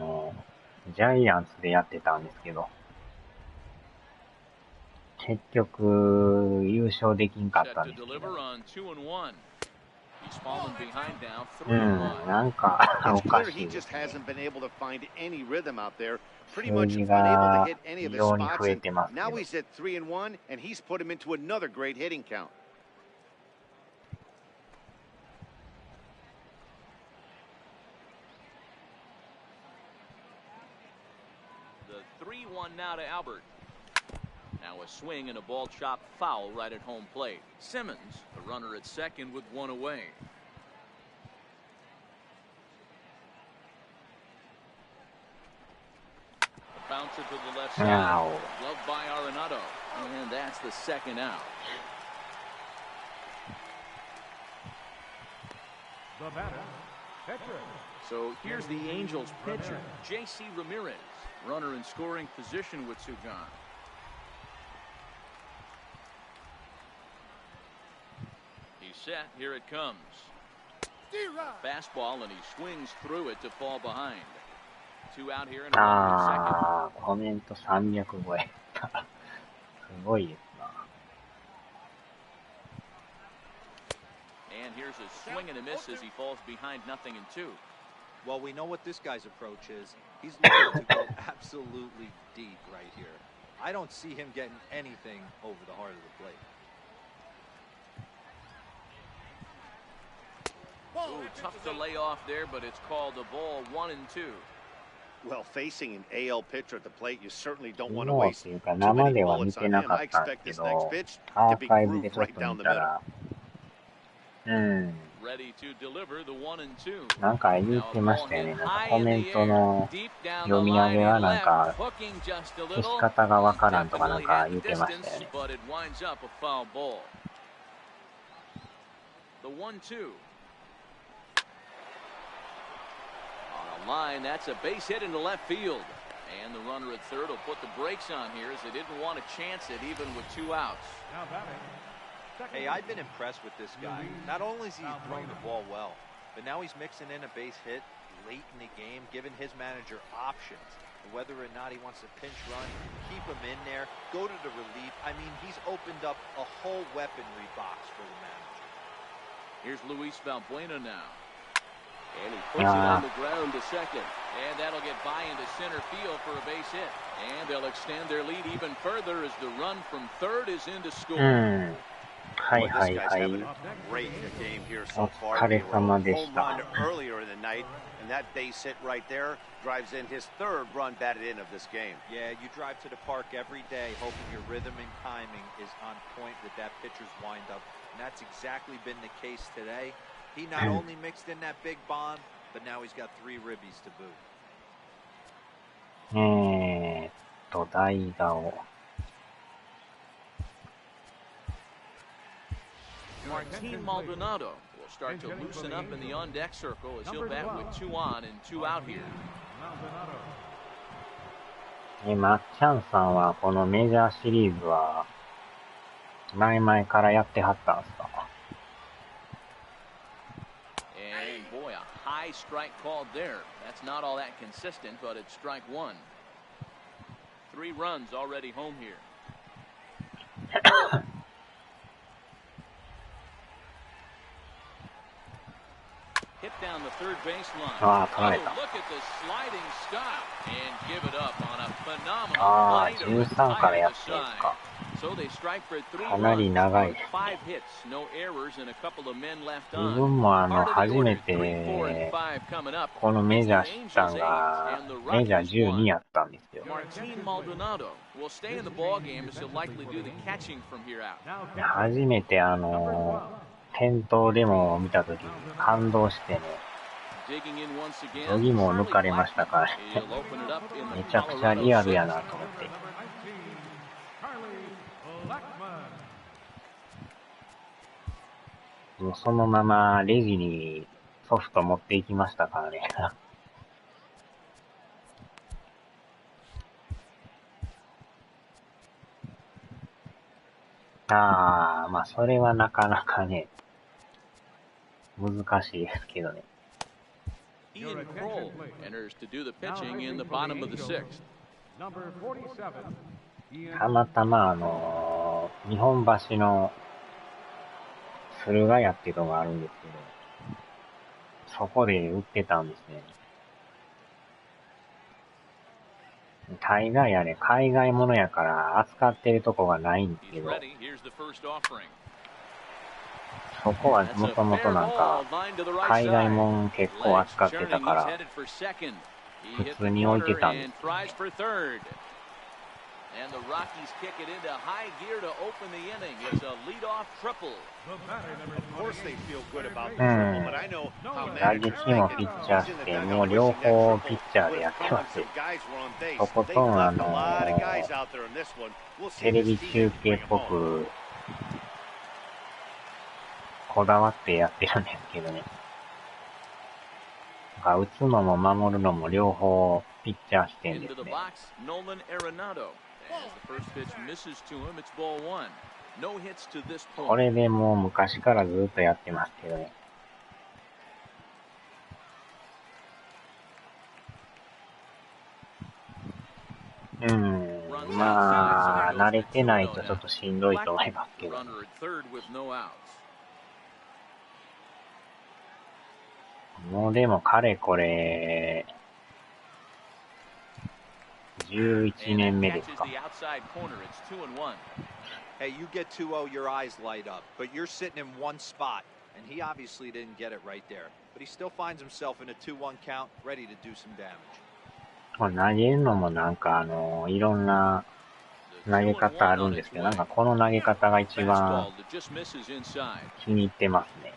ジャイアンツでやってたんですけど、結局優勝できんかったんですけど、なんかおかしいですね。数字が異様に増えてますけど。 Now he's at 3-1 and he's put him into another great hitting count. The 3-1 now to Albert. Now a swing and a ball chopped foul right at home plate. Simmons, the runner at second with one away. A bouncer to the left side. Gloved by Arenado. And that's the second out. the batter, pitcher. So here's the Angels pitcher, J.C. Ramirez. Runner in scoring position with Sugan. He's set. Here it comes. Fastball, and he swings through it to fall behind. 2 out here and 1 in second. コメント300超え。すごいですな。And here's a swing and a miss as he falls behind 0-2. Well, we know what this guy's approach is. He's looking to go absolutely deep right here. I don't see him getting anything over the heart of the plate. Ooh, tough to lay off there, but it's called a ball 1-2. Well, facing an AL pitcher at the plate, you certainly don't 昨 want to 日っ waste ていうか too 生 many では見 bullets て on な him. か I ったんで expect すけ this next ど、 pitch ア to ー be カイブで grooved ちょっ right と down 見 the た middle. ら、Ready to deliver the 1-2. なんか言っ Now て a ま ball したよ hit ね。なんか high コ in メン the ト air, の deep down the 読み上げ line は and なん left, か、 hooking just a 消し little. 方がわからんとかなん Definitely か had 言 the ってましたよ distance, ね。 but it winds up a foul ball. The 1-2. On a line, that's a base hit into left field. And the runner at third will put the brakes on here as they didn't want to chance it even with 2 outs. Now batting. Second Hey, I've been impressed with this guy. Not only is he throwing the ball well, but now he's mixing in a base hit late in the game, giving his manager options. Whether or not he wants to pinch run, keep him in there, go to the relief. I mean, he's opened up a whole weaponry box for the manager. Here's Luis Valbuena now. And he puts it on the ground to second. And that'll get by into center field for a base hit. And they'll extend their lead even further as the run from third is in to score. はい Boy, は this い guy's は having い。 a great game here お so far. 疲れ They were 様 a で home した。 run earlier in the night, and that base hit right there drives in his third run batted in of this game. Yeah, you drive to the park every day hoping your rhythm and timing is on point with that pitcher's windup, and that's exactly been the case today. He not only mixed in that big bomb, but now he's got 3 ribbies to boot. 代打を。Martin Maldonado will start to loosen up in the on-deck circle as he'll bat with 2 on and 2 out here. Maldonado. まっちゃんさんはこのメジャーシリーズは前々からやってはったんすか？ And boy, a high strike called there. That's not all that consistent, but it's strike 1. 3 runs already home here. Hit down the third baseline. Ah, Oh, right. look at the sliding stop and give it up on a phenomenal ああ、 play to 13から retire やっ the てんす side. か。 So they strike for 3かなり runs 長い on ですね。 5 hits, no errors, and a couple of men left 自 on. 分も Part of the 初め order, 3, 4, and て 5 coming up. このメ It's ジャー the 知ったん Angels が 8 and the メジャー Rockies 12 1. やったんですよ。 Martin Maldonado will stay in the ball game as he'll likely do the catching from here out. Now 初めて店頭でも見たときに感動してね、 Digging in once again, 度肝を抜 Charlie かれましたからね。 Blackmon. He'll open it up in め the ちゃくちゃ Colorado リアルや 6th. なと思って。 19, Charlie Blackmon. もうそのままレジにソフト持っていきましたからね。ああ、まあそれはなかなかね、難しいですけどね。 Ian Kroll enters to do the pitching in the bottom of the 6th. Number 47, Ian たまたま日本橋の駿河屋っていうのがあるんですけど、そこで売ってたんですね。大概あれ海外ものやから扱ってるとこがないんですけ He's ど、 ready. Here's the first offering. そこは That's も a とも fair となんか ball, line to the right 海外 side. もん結構 Legs 扱ってた churning. か He's ら、 headed for second. He 普 hit 通 the に置いて corner たんで and す。 tries for third. And the Rockies kick it into high gear to open the inning. It's a leadoff triple. the batter number Of course they 28, feel good about the triple, but I know how 打 managers 撃も think. ピ And ッチャー he's in し the て、 dugout もう両 wishing that 方 triple ピッチャー would でや have って come ま when すよ。 some guys were on base. とこ They've とんleft a lot of guys out there in this one. We'll see テレ if ビ his 中 team 継 can っ bring ぽ him home. くこだわってやってるんですけどね。打つのも守るのも両方ピッチャー視点で Into す the ね。 box, Nolan Arenado. As the first pitch misses to him, it's ball 1. No hits to this こ point. れでもう昔からずっとやってますけどね。Runs まあ、慣れてないとちょっとしんどいと思いますけど。もうでもかれこれ、11年目ですか。Hey, you get 2-0, your eyes light up, but you're sitting in one spot, and he obviously didn't get it right there. But he still finds himself in a 2-1 count, ready to do some damage. 投げるのもなんかいろんな投げ方あるんですけど、なんかこの投げ方が一番気に入ってますね。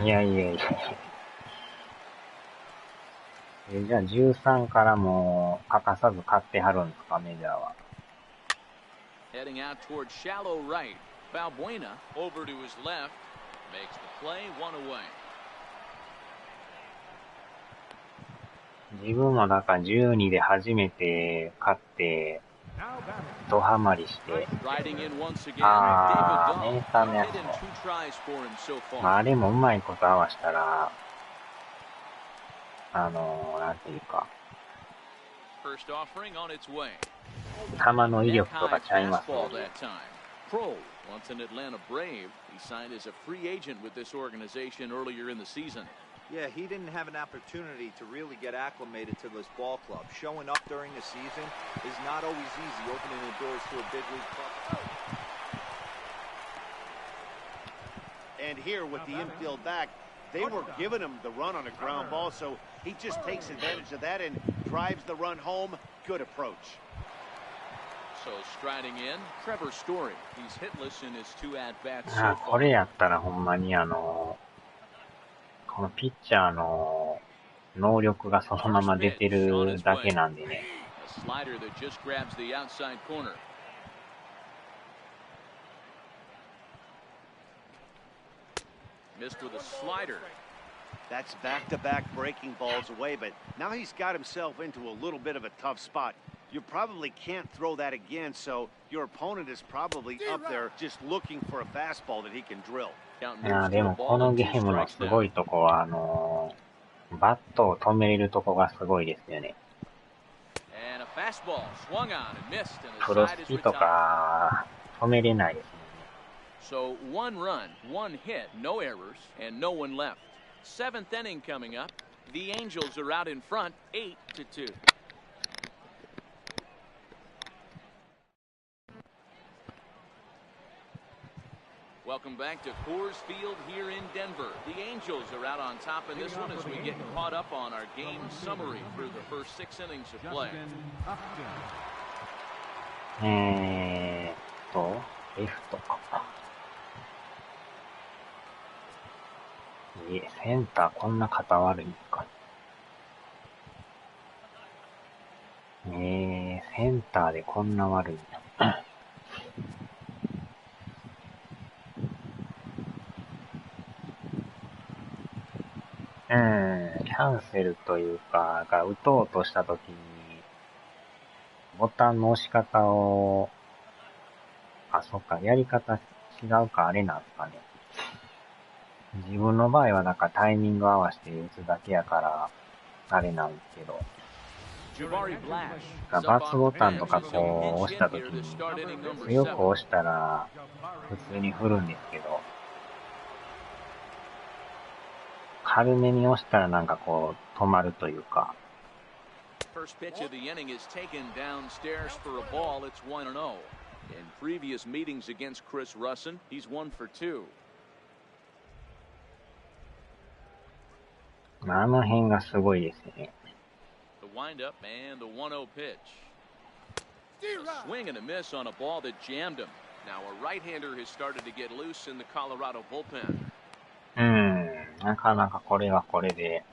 いやいやいや。じゃあ13からもう欠かさず勝ってはるんですか、メジャーは。Heading out towards shallow right. Valbuena over to his left. Makes the play, one away. 自分もだから12で初めて勝ってドハマりして、メーターのやつも、まああれもうまいこと合わしたら、なんていうか、球の威力とかちゃいますよね。Once an Atlanta Brave, he signed as a free agent with this organization earlier in the season. Yeah, he didn't have an opportunity to really get acclimated to this ball club. Showing up during the season is not always easy, opening the doors to a big league club. And here with the infield back, they were giving him the run on a ground ball, so he just takes advantage of that and drives the run home. Good approach. So striding in, Trevor Story. He's hitless in his 2 at-bats so far. これやったらほんまにこのピッチャーの能力がそのまま出てるだけなんでね。A slider that just grabs the outside corner. Missed with a slider. That's back-to-back breaking balls away, but now he's got himself into a little bit of a tough spot. You probably can't throw that again, so your opponent is probably up there just looking for a fastball that he can drill. いやでもこのゲームのすごいとこはバットを止めれるとこがすごいですよね。プロスピとか止めれないですもんね。So one run, one hit, no errors, and no one left. 7th inning coming up. The Angels are out in front, 8-2. Welcome back to Coors Field here in Denver. The Angels are out on top in this one as we get caught up on our game summary through the first 6 innings of play. F とか。センターこんな肩悪いんか。センターでこんな悪いんだ。キャンセルというか、打とうとしたときに、ボタンの押し方を、そっか、やり方違うか、あれなんすかね。自分の場合はなんかタイミング合わせて打つだけやから、あれなんですけど、バツボタンとかこう押したときに、強く押したら普通に振るんですけど、軽めに押したらなんかこう止まるというか。First pitch of the inning is taken downstairs for a ball. It's 1-0. In previous meetings against Chris Russin, he's 1 for 2. あの辺がすごいですね。The windup and the 1-0 pitch. A swing and a miss on a ball that jammed him. Now a right-hander has started to get loose in the Colorado bullpen. なかなかこれはこれで、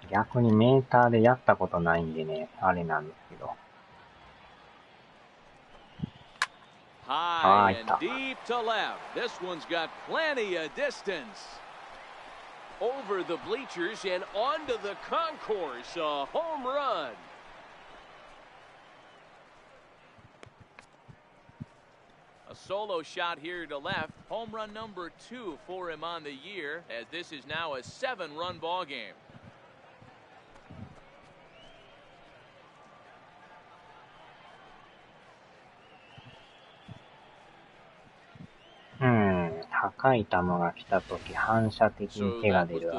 逆にメーターでやったことないんでね、あれなんですけど。High and deep to left. This one's got plenty of distance. Over the bleachers and onto the concourse. A home run. A solo shot here to left. Home run number 2 for him on the year, as this is now a 7-run ball game. 高い球が来たとき反射的に手が出る。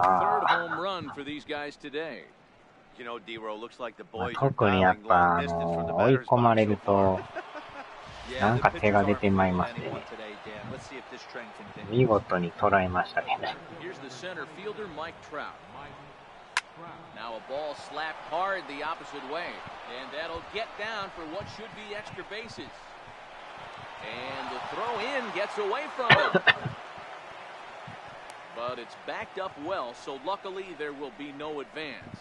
特にやっぱ追い込まれるとなんか手が出てまいりますね。見事に捉えましたね。Now a ball slapped hard the opposite way, and that'll get down for what should be extra bases. And the throw in gets away from it. But it's backed up well, so luckily there will be no advance.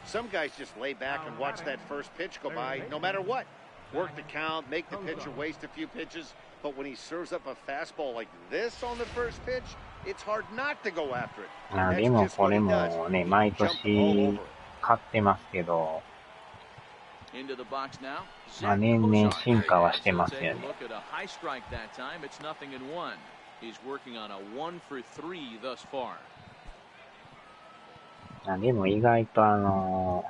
Some guys just lay back and watch that first pitch go by, no matter what. Work the count, make the pitcher waste a few pitches, but when he serves up a fastball like this on the first pitch, it's hard not to go after it. でもこれもね、毎年勝ってますけど、年々進化はしてますよね。でも意外と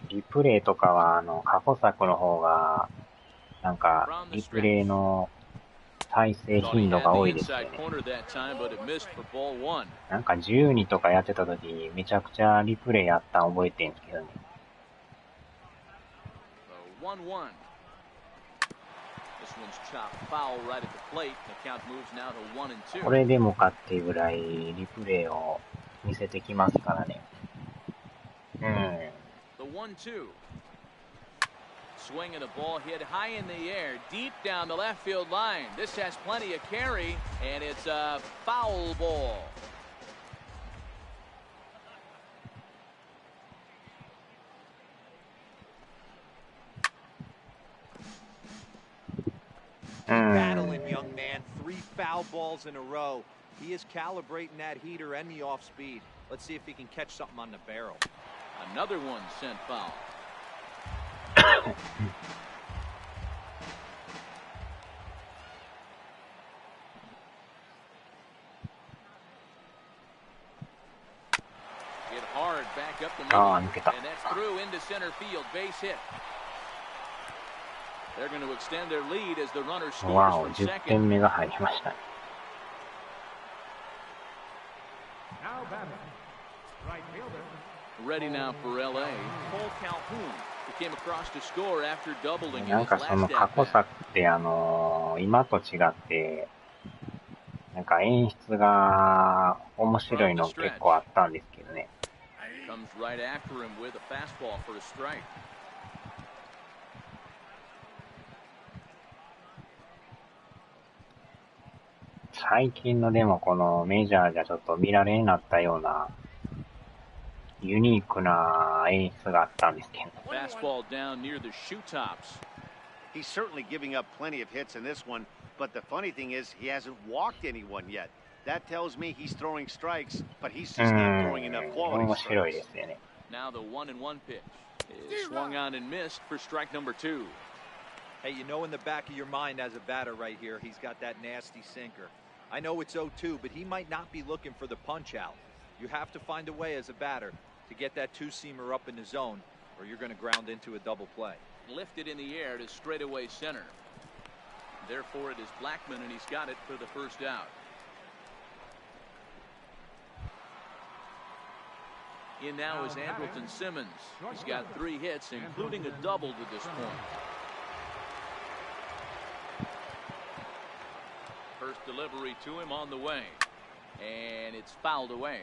リプレイとかは過去作の方がなんかリプレイの再生頻度が多いですよね。なんか12とかやってた時にめちゃくちゃリプレイやったん覚えてるんですけどね。これでもかっていうぐらいリプレイを見せてきますからね。Swing and a ball hit high in the air, deep down the left field line. This has plenty of carry, and it's a foul ball. Battling, young man. 3 foul balls in a row. He is calibrating that heater and the off speed. Let's see if he can catch something on the barrel. Another one sent foul. Hit hard back up the middle, and that's through into center field. Base hit. They're going to extend their lead as the runner scores from second. 10点目が入りましたね。Ready now for LA. Cole Calhoun came across to score after doubling. なんかその過去作って今と違ってなんか演出が面白いの結構あったんですけどね。Comes right after him with a fastball for a strike. 最近のでもこのメジャーじゃちょっと見られになったようなユニークな演出があったんですけど。Fastball down near the shoe tops. He's certainly giving up plenty of hits in this one, but the funny thing is he hasn't walked anyone yet. That tells me he's throwing strikes, but he's just not throwing enough quality 面白い strikes. ですよね。Now the 1-1 pitch is swung on and missed for strike number 2. Hey, you know in the back of your mind as a batter right here, he's got that nasty sinker. I know it's 0-2, but he might not be looking for the punch out. You have to find a way as a batter to get that two-seamer up in the zone, or you're going to ground into a double play. Lifted in the air to straightaway center. Therefore, it is Blackman, and he's got it for the first out. In now is Andrelton Simmons. He's got 3 hits, including a double to this point. First delivery to him on the way, and it's fouled away.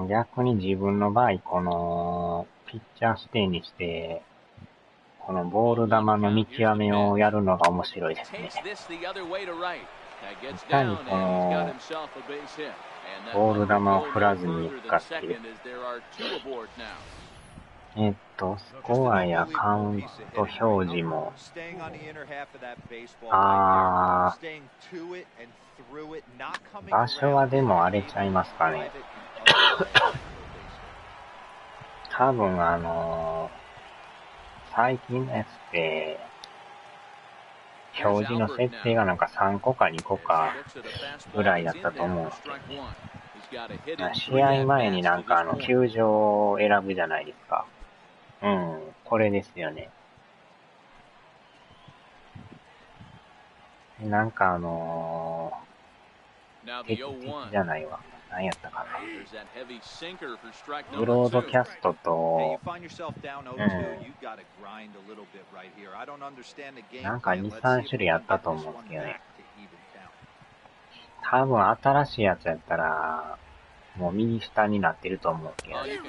逆に自分の場合このピッチャー視点にしてこのボール球の見極めをやるのが面白いですね。いかにこのボール球を振らずにいくかっていう。スコアやカウント表示も場所はでも荒れちゃいますかね。多分最近のやつって表示の設定がなんか3個か2個かぐらいだったと思うんですけどね。試合前になんか球場を選ぶじゃないですか。これですよね。なんか敵じゃないわ。何やったかな。ブロードキャストと、なんか2、3種類あったと思うんですけどね。多分新しいやつやったら、もう右下になってると思うんですけどね。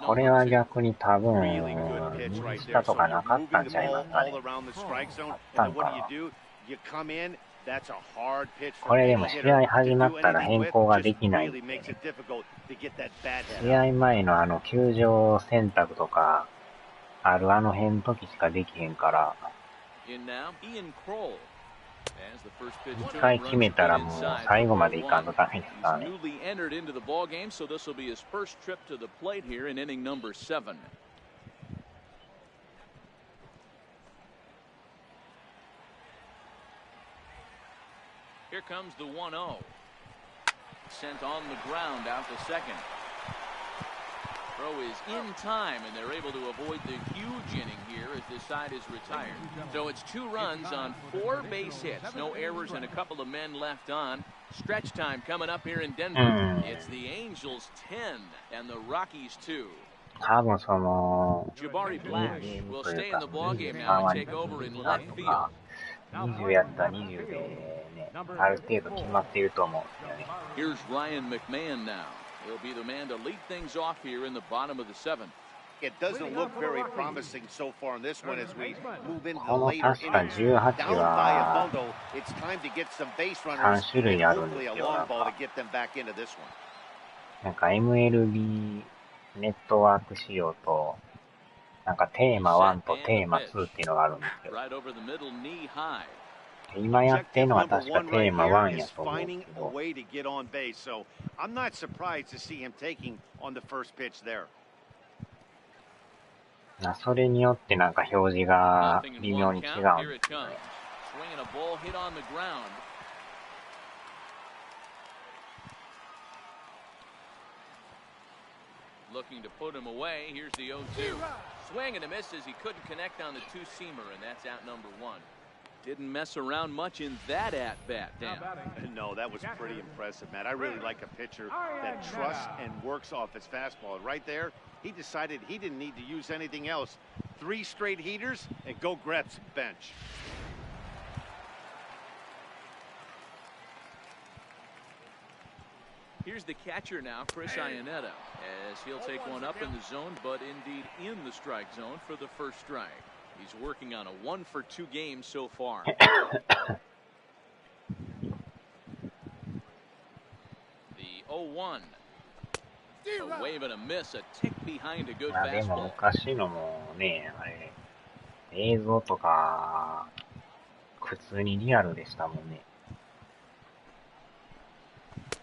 これは逆に多分、右下とかなかったんちゃいますかね。あったんかな。これでも試合始まったら変更ができないんでね。試合前の球場選択とか、ある辺の時しかできへんから、一回決めたらもう最後までいかんとダメですからね。Here comes the 1-0. Sent on the ground out to second. Throw is in time, and they're able to avoid the huge inning here as this side is retired. So it's 2 runs on 4 base hits. No errors and a couple of men left on. Stretch time coming up here in Denver. It's the Angels 10 and the Rockies 2. 多分その、Jabari Black will stay in the ballgame now and take over in left field. 20やったら20でね、ある程度決まっていると思うんですよね。Here's Ryan McMahon now. He'll be the man to lead things off here in the bottom of the 7th. It doesn't look very promising so far in this one as we move into the この later 確か innings. 18 Down by a は bundle, it's time to get some base 3 runners 種類 and あるんで hopefully す a よ。な long ん ball か to get them back into this one. なんか MLB ネットワーク仕様と、なんかテーマ1とテーマ2っていうのがあるんですよ。Right over the middle, knee high. 今やってるのは確かテーマ1やと思うんです finding け a ど、 way to get on base. So I'm not surprised to see him taking on the first pitch there. それによってなんか表示が Nothing in 微妙 one に違 count. うん Here で it すよ comes. ね。 Swinging a ball hit on the ground. Looking to put him away. Here's the 0-2. Swing and a miss as he couldn't connect on the 2-seamer, and that's out number 1. Didn't mess around much in that at-bat, Dan. No, that was pretty impressive, Matt. I really like a pitcher that trusts and works off his fastball. Right there, he decided he didn't need to use anything else. 3 straight heaters and go grab some bench. Here's the catcher now, Chris Iannetta, as he'll take one up in the zone, but indeed in the strike zone for the first strike. He's working on a 1-for-2 game so far. The 0-1. A wave and a miss, a tick behind a good まあでも fastball. 昔のもね、あれ、映像とか、普通にリアルでしたもんね。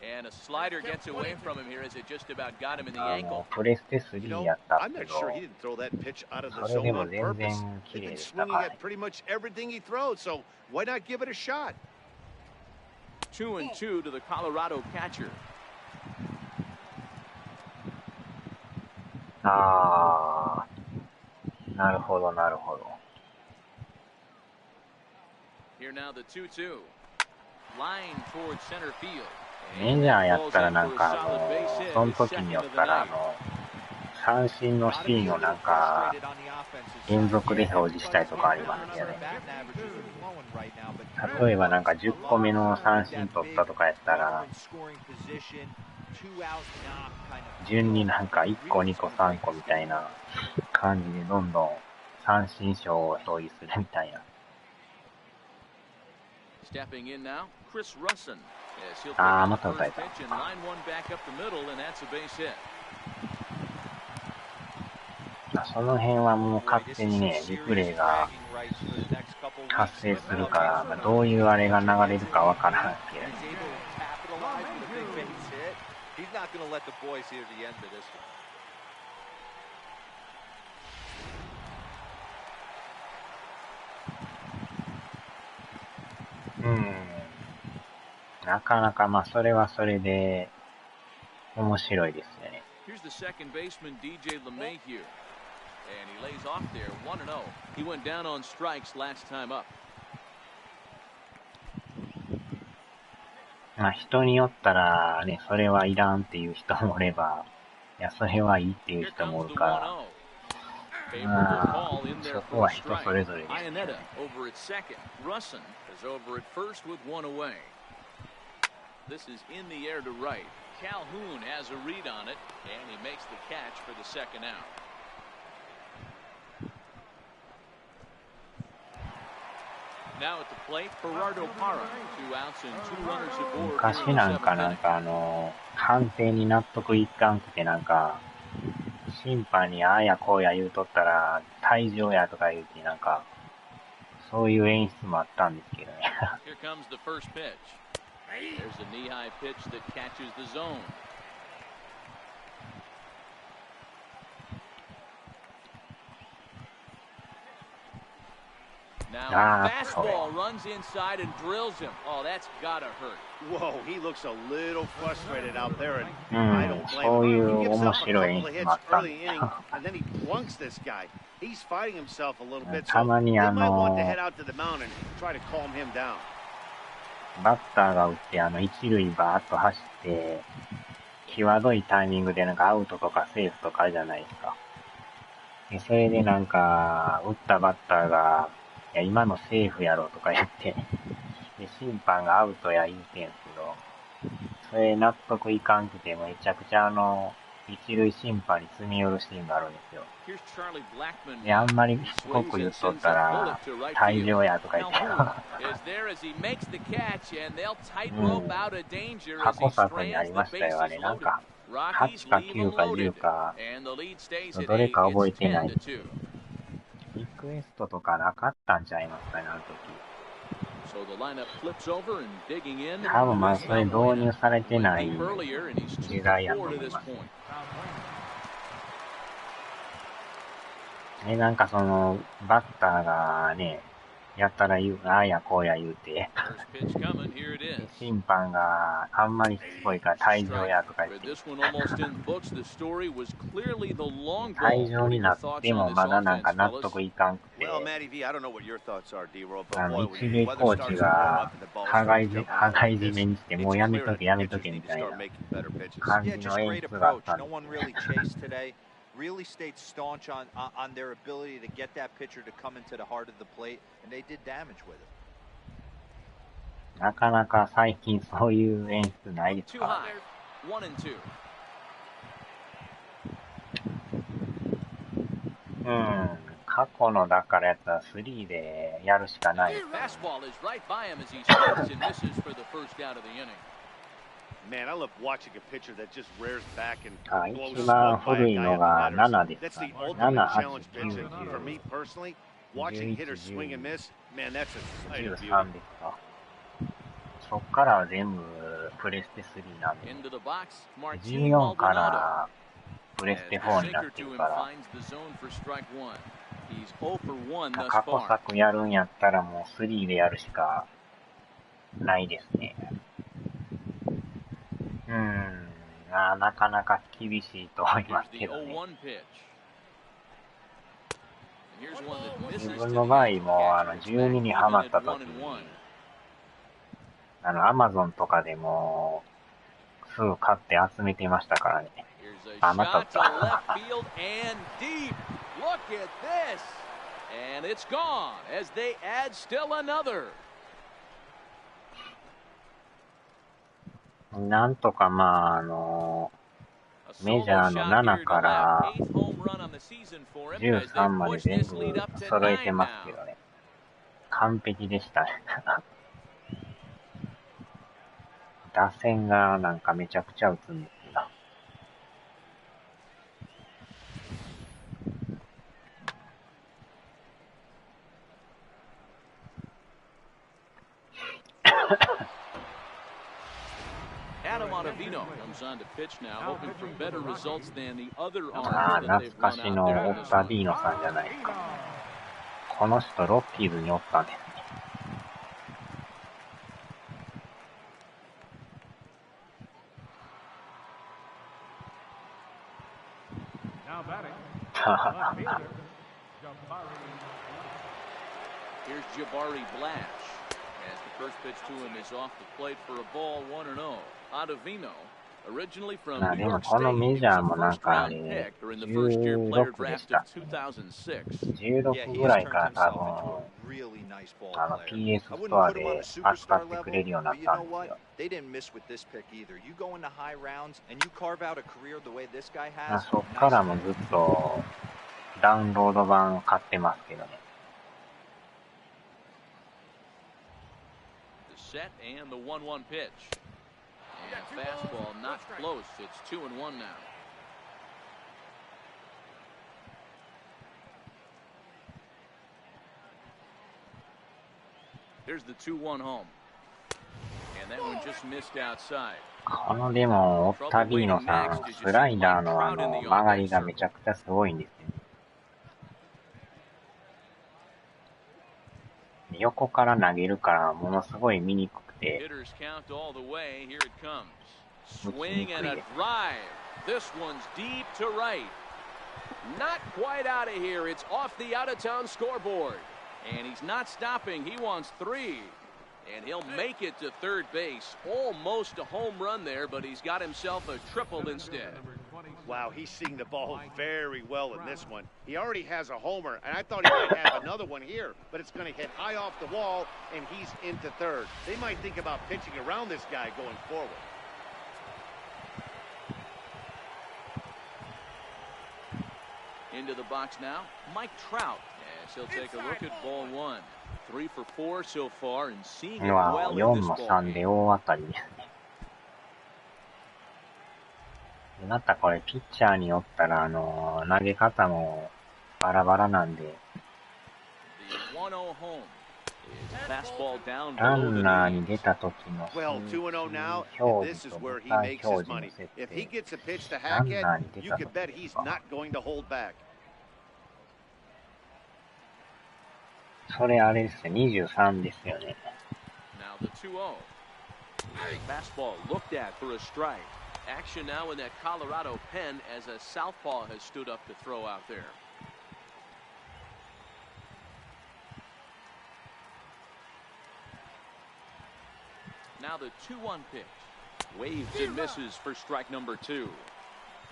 And a slider gets away from him here as it just about got him in the ankle. プレステ3やったけ I'm not ど、 sure he didn't throw that pitch out of the それで zone も on 全 purpose. 然綺 They've 麗 been でした swinging からね。 at pretty much everything he throws, so why not give it a shot? 2-2 to the Colorado catcher. あー、なるほど、なるほど。 Here now the 2-2. Line towards center field. メジャーやったらなんかその時によったら三振のシーンをなんか連続で表示したりとかありますよね。例えばなんか10個目の三振取ったとかやったら順になんか1個2個3個みたいな感じでどんどん三振賞を表示するみたいな。Stepping in now, Chris Russin. As he'll pick あー、 up ま the た打たれ first た。 pitch and line one back up the middle, and that's a base hit. その辺はもう勝手にね、リプレイが発生するから、どういうあれが流れるかわからんけど。He's not going to let the boys hear the end of this one. なかなかまあそれはそれで面白いですよね。Here's the second baseman, DJ LeMahieu. And he lays off there, 1-0. He went down on strikes last time up. まあ人によったらね、それはいらんっていう人もおれば、いや、それはいいっていう Here 人もお comes る the から、 1-0. Favorable まあ、 call in そ there こ for は a 人 strike. それぞれですよ Iannetta ね。 over at second. Russin is over at first with one away. This is in the air to right. Calhoun has a read on it, and he makes the catch for the second out. Now at the plate, Gerardo Parra. 2 outs and 2 runners aboard. 昔なんか判定に納得いかんくて審判にああやこうや言うとったら、退場やとか言うてそういう演出もあったんですけどね。Here comes the first pitch. There's a knee-high pitch that catches the zone. Now fastball runs inside and drills him. Oh, that's gotta hurt. Whoa, he looks a little frustrated out there, and I don't blame そうい him. う He gives 面 up a 白い couple 演 of 出もあ hits ったん early です inning, よ。 and then he plunks this guy. He's fighting himself a little bit, た so まに they might want to head out to the mound and try to calm him down. バッターが打って一塁バーッと走って、際どいタイミングでアウトとかセーフとかあるじゃないですか。でそれで打ったバッターが、いや今のセーフやろとか言って、で審判がアウトや言うてんすけど、それ納得いかんくてめちゃくちゃ一塁審判に詰め寄るシーンがあるんですよ。で、あんまりしつこく言っとったら、退場やとか言って。過去作にありましたよ、あれ。8か9か10か、どれか覚えてない。リクエストとかなかったんちゃいますかね、あの時。多分まあそれ導入されてない時代やと思います。バッターがね、やったらああやこうや言うて、審判があんまりしつこいから退場やとか言って、退場になってもまだ納得いかんくて、一塁コーチが羽交い締めにしてもうやめとけみたいな感じの演出があったんですね。Really stayed staunch on their ability to get that pitcher to come into the heart of the plate, and they did damage with it. なかなか最近そういう演出ないですか？過去のだからやったら3でやるしかない。Man, I love watching a pitcher that just rears back and 一番古いのが7ですかね。7、8、For me personally, watching hitters swing and miss, man, that's a sight of beauty. 13ですか。そっからは全部プレステ3なんで、14からプレステ4になってるから、過去作やるんやったらもう3でやるしかないですね。なかなか厳しいと思いますけどね。自分の場合も12にハマった時に、Amazon とかでもすぐ買って集めてましたからね。なかった。なんとかメジャーの7から13まで全部揃えてますけどね。完璧でしたね。打線がめちゃくちゃ打つんですよ。懐かしのオッタディーノさんじゃないですか。この人ロッキーズにおったんですね。Here's Jabari Blash. As the first pitch to him is off the plate for a ball 1-0. Ottavino, originally from New York State, he was a first-round pick during the first-year player draft of 2006. 16ぐらいから多分PS ストアで扱ってくれるようになったんですよ。そっからもずっとダウンロード版買ってますけどね。The set and the 1-1 pitch. And fastball not close. It's 2-1 now. Here's the 2-1 home. And that one just missed outside. このでも、オッタビーノさん、スライダーの曲がりがめちゃくちゃすごいんですよね。横から投げるからものすごい見にくくて、打ちにくいです。This one's deep to right. Not quite out of here. It's off the out-of-town scoreboard. And he's not stopping. He wants 3. And he'll make it to third base. Almost a home run there, but he's got himself a triple instead. Wow, he's seeing the ball very well in this one. He already has a homer, and I thought he might have another one here, but it's going to hit high off the wall, and he's into third. They might think about pitching around this guy going forward. Into the box now, Mike Trout. As he'll take a look at ball 1. 3 for 4 so far, and seeing it well in this ball. 4も3で大当たりですね。またこれピッチャーによったら投げ方もバラバラなんで、ランナーに出た時の表示と舞台表示の設定、ランナーに出た時ですか。それあれですよ、23ですよね。Action now in that Colorado pen as a southpaw has stood up to throw out there. Now the 2-1 pitch. Waves and misses for strike number 2.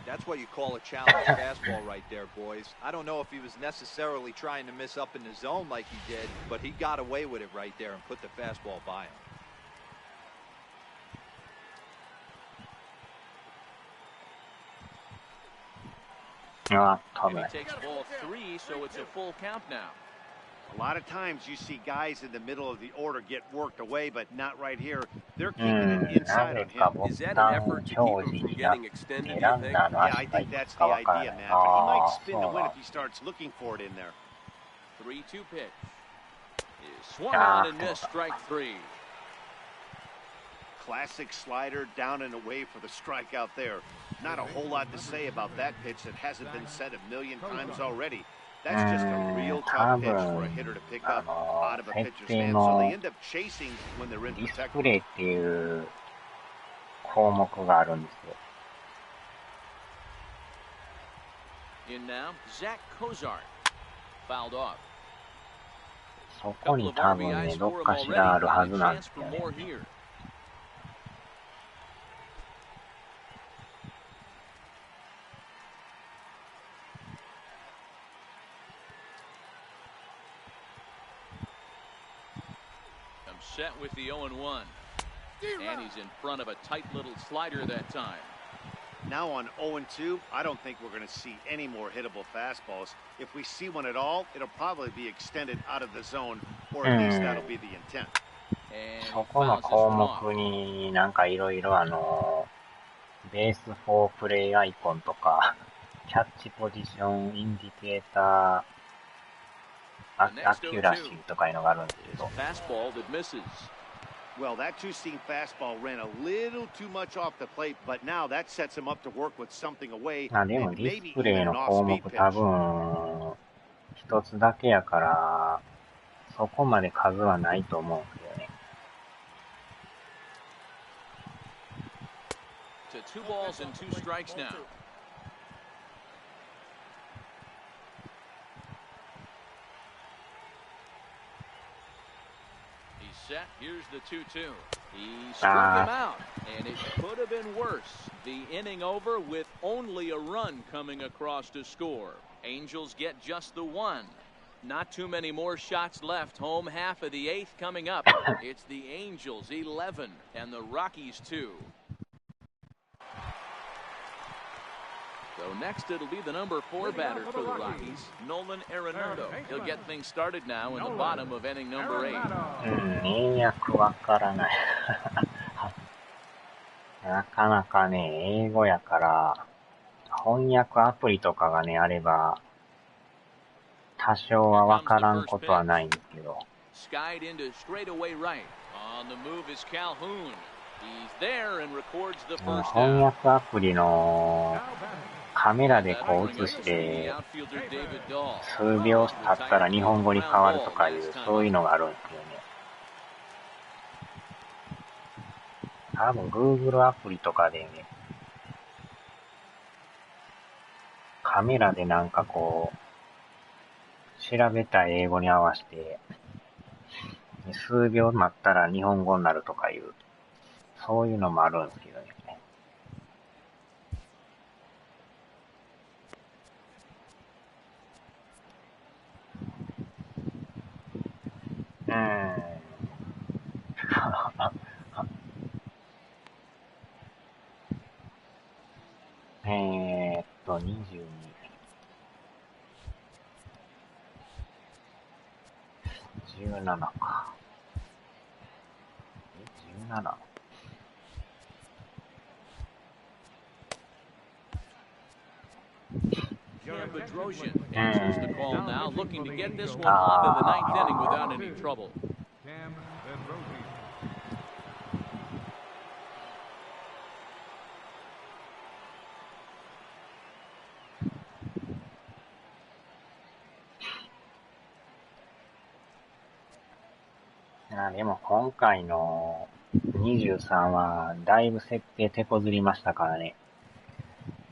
That's what you call a challenge fastball right there, boys. I don't know if he was necessarily trying to miss up in the zone like he did, but he got away with it right there and put the fastball by him. And he takes ball 3, so it's a full count now. A lot of times you see guys in the middle of the order get worked away, but not right here. They're keeping it inside on him. Is that an effort to keep him from getting extended, do you think? Yeah, I think that's the idea, man. But he might spin to win if he starts looking for it in there. 3-2 pitch. Is swung on and missed, strike 3. Classic slider down and away for the strikeout there. Not a whole lot to say about that pitch that hasn't been said a million times already. That's just a real tough pitch for a hitter to pick up out of a pitcher's hand. So they end up chasing when they're in protect. ディスプレイっていう項目があるんですよ。In now, Zach Cozart. Fouled off. そこに多分ね、どっかしらあるはずなんですよね。Set with the 0-1. And he's in front of a tight little slider that time. Now on 0-2, I don't think we're going to see any more hittable fastballs. If we see one at all, it'll probably be extended out of the zone, or at least that'll be the intent. そこの項目になんかいろいろベースフォープレイアイコンとか、キャッチポジションインディケーター、アキュラシーとかいうのがあるんですけど。Well, that two-seam fastball ran a little too much off the plate, but now that sets him up to work with something away. でもディスプレイの項目多分一つだけやからそこまで数はないと思うんですよね。2 balls and 2 strikes now. He's set. Here's the 2-2. He struck him out, and it could have been worse. The inning over with only a run coming across to score. Angels get just the one. Not too many more shots left. Home half of the eighth coming up. It's the Angels 11 and the Rockies 2. So next it'll be the number 4 batter for the Rockies, Nolan Arenado. He'll get things started now in the bottom of inning number 8. 英訳わからない。なかなかね、英語やから、翻訳アプリとかがね、あれば、多少はわからんことはないんですけど。Skied into straightaway right. On the move is Calhoun. He's there and records the first 翻 down. 訳アプリのカメラでこう映して、数秒経ったら日本語に変わるとかいう、そういうのがあるんですよね。多分 Google アプリとかでね、カメラでなんかこう、調べた英語に合わせて、数秒待ったら日本語になるとかいう、そういうのもあるんですけどね。22。17か。17？ Bedrosian answers the call now, looking to get this one on to the 9th inning without any trouble. Cam Bedrosian. でも今回の23はだいぶ設定手こずりましたからね。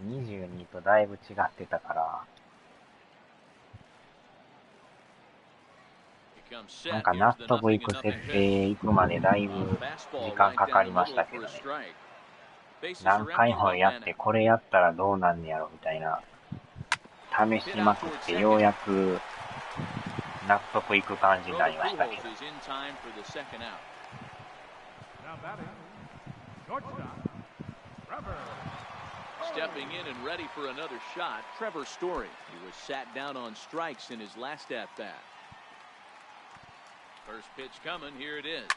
22とだいぶ違ってたから、なんか納得いく設定いくまでだいぶ時間かかりましたけどね。何回もやってこれやったらどうなんねやろみたいな、試しまくってようやく納得いく感じになりましたけど。Now batting, shortstop, Trevor. Stepping in and ready for another shot, Trevor Story. He was sat down on strikes in his last at-bat. First pitch coming, here it is.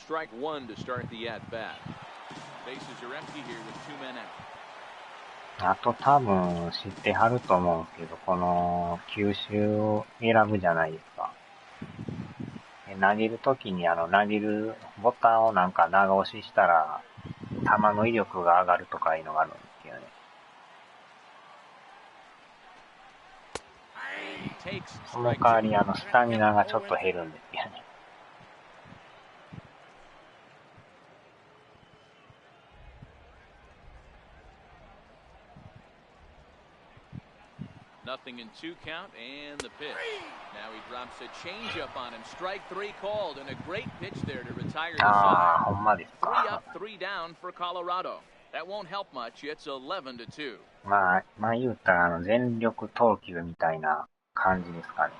Strike one to start the at-bat. Bases are empty here with 2 men out. あと多分知ってはると思うんですけど、この球種を選ぶじゃないですか。投げるときに投げるボタンをなんか長押ししたら球の威力が上がるとかいうのがあるんですけどね。その代わりスタミナがちょっと減るんですよね。Nothing in 2 count and the pitch. Now he drops a changeup on him. Strike 3 called and a great pitch there to retire the side. ほんまですか。 3 up, 3 down for Colorado. That won't help much. It's 11-2. まあ言うたら全力投球みたいな感じですかね。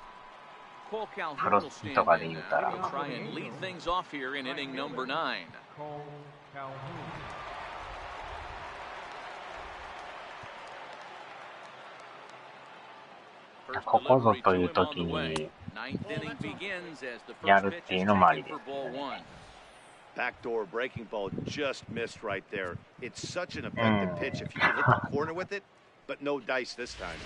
Cole プ Calhoun ロ will スピ stand とか in で言う now. たら。 He'll try and lead things off here in inning number 9. Cole Calhoun. ここぞという時にやるっていうのもありですね。Backdoor breaking ball just missed right there. It's such an effective pitch if you can hit the corner with it, but no dice this time.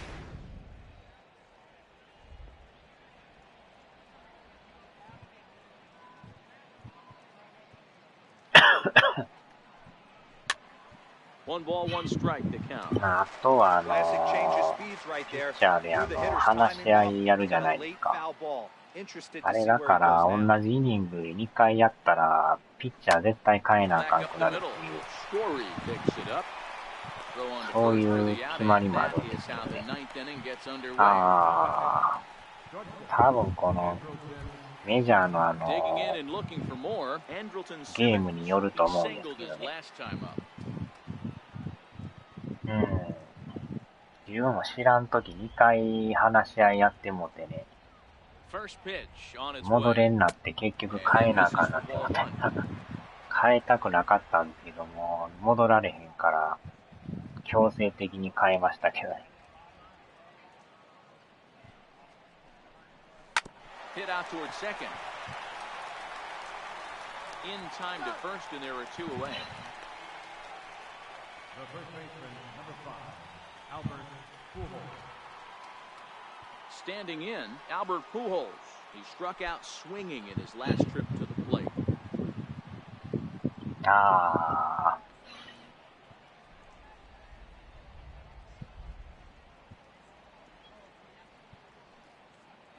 One ball, one strike to count. あとはピッチャーで話し合いやるじゃないですか。あれだから同じイニング2回やったらピッチャー絶対変えなあかんくなるっていう、そういう決まりもあるんですよね。多分このメジャーのDigging in and looking for more. Andrelton ゲーム Simmons, によると he 思うんです singled け his どね。last time up. 自分も知らんとき2回話し合いやってもてね、 First pitch on its 戻れ way. んなって結局変えなあかんなって思って変えたくなかったんですけども、戻られへんから強制的に変えましたけどね。Hit out towards second. In time to first, and there are two away. The first baseman, number 5, Albert Pujols. Standing in, Albert Pujols. He struck out swinging in his last trip to the plate. あ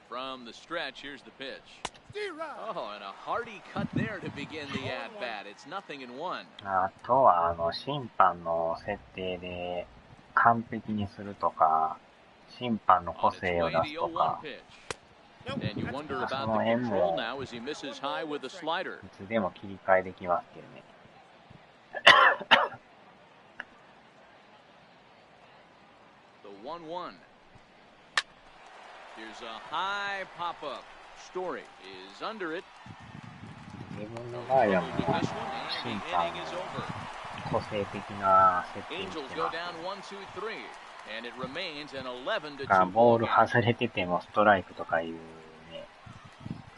From the stretch, here's the pitch. Oh, and a hearty cut there to begin the at-bat. It's 0-1. あとは審判の設定で完璧にするとか、審判の個 On its 性を way, 出 the すと 0-1 か、 pitch. And you wonder about the その辺も control now as he misses high with a slider. いつでも切り替えできますけどね。The 1-1. Here's a high pop-up. Story is under it. 自分の場合はもう With this one, and 審 the 判 inning is over. の個性的な設定にし Angels て go ます。 down 1-2-3, and it remains an 11-2 ボー ball ル game. 外れててもストライクとかいうね、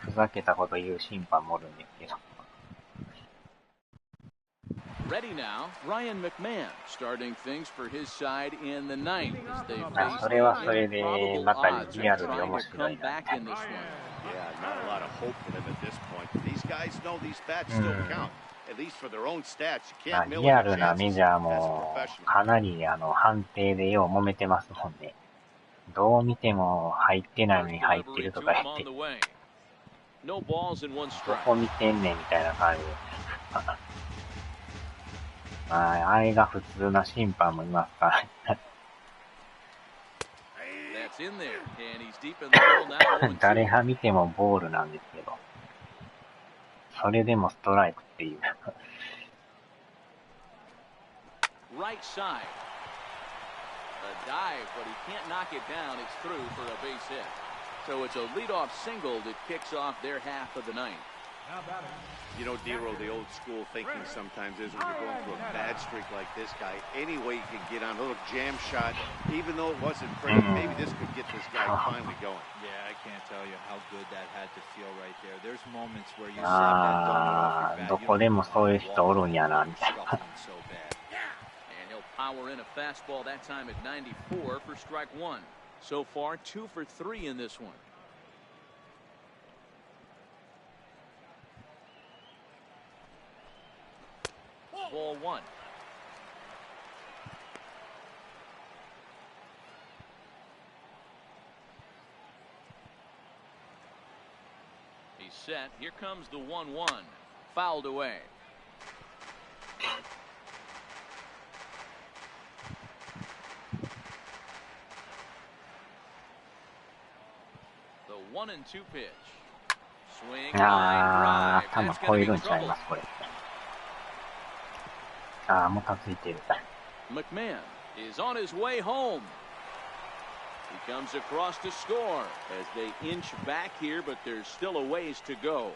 ふざけたこと言う審判もおるんですけど。Ready now, Ryan McMahon starting things for his side in the ninth as they まあ face それは the それで improbable また odds リア of ルで trying 面 to 白 come いな。 back in this one. Yeah, not a lot of hope for them at this point. These guys know these bats still count. At least for their own stats. You まあ can't mill リア their ルなメ chances ジャー as a も professional. かなり判定でよう揉めてますもんね。どう見ても入ってないの First に入って delivery ると to か him 言っ on て、 the way. No balls and one ど strike. こ見てんねんみたいな感じで。まあ、あれが普通な審判もいますから。That's in there, and he's deep in the hole now. 誰が見てもボールなんですけど、それでもストライクっていう。Right side. A dive, but he can't knock it down. It's through for a base hit. So it's a leadoff single that kicks off their half of the ninth. Now batting, You know, Dero, the old school thinking sometimes is when you're going through a bad streak like this guy, any way you can get on a little jam shot, even though it wasn't pretty, maybe this could get this guy finally going. Yeah, I can't tell you how good that had to feel right there. There's moments where you slap that donut off your bat. どこでもそういう人おるんやな、みたいな。 Scuffling so bad. And he'll power in a fastball that time at 94 for strike one. So far, 2 for 3 in this one. Ball one. He's set. Here comes the 1-1. Fouled away. The 1-2 pitch. Swing, line, drive. 頭 That's 超え going る to ん be ちゃい trouble. ますこれ。もたついてる。 McMahon is on his way home. He comes across to score as they inch back here, but there's still a ways to go.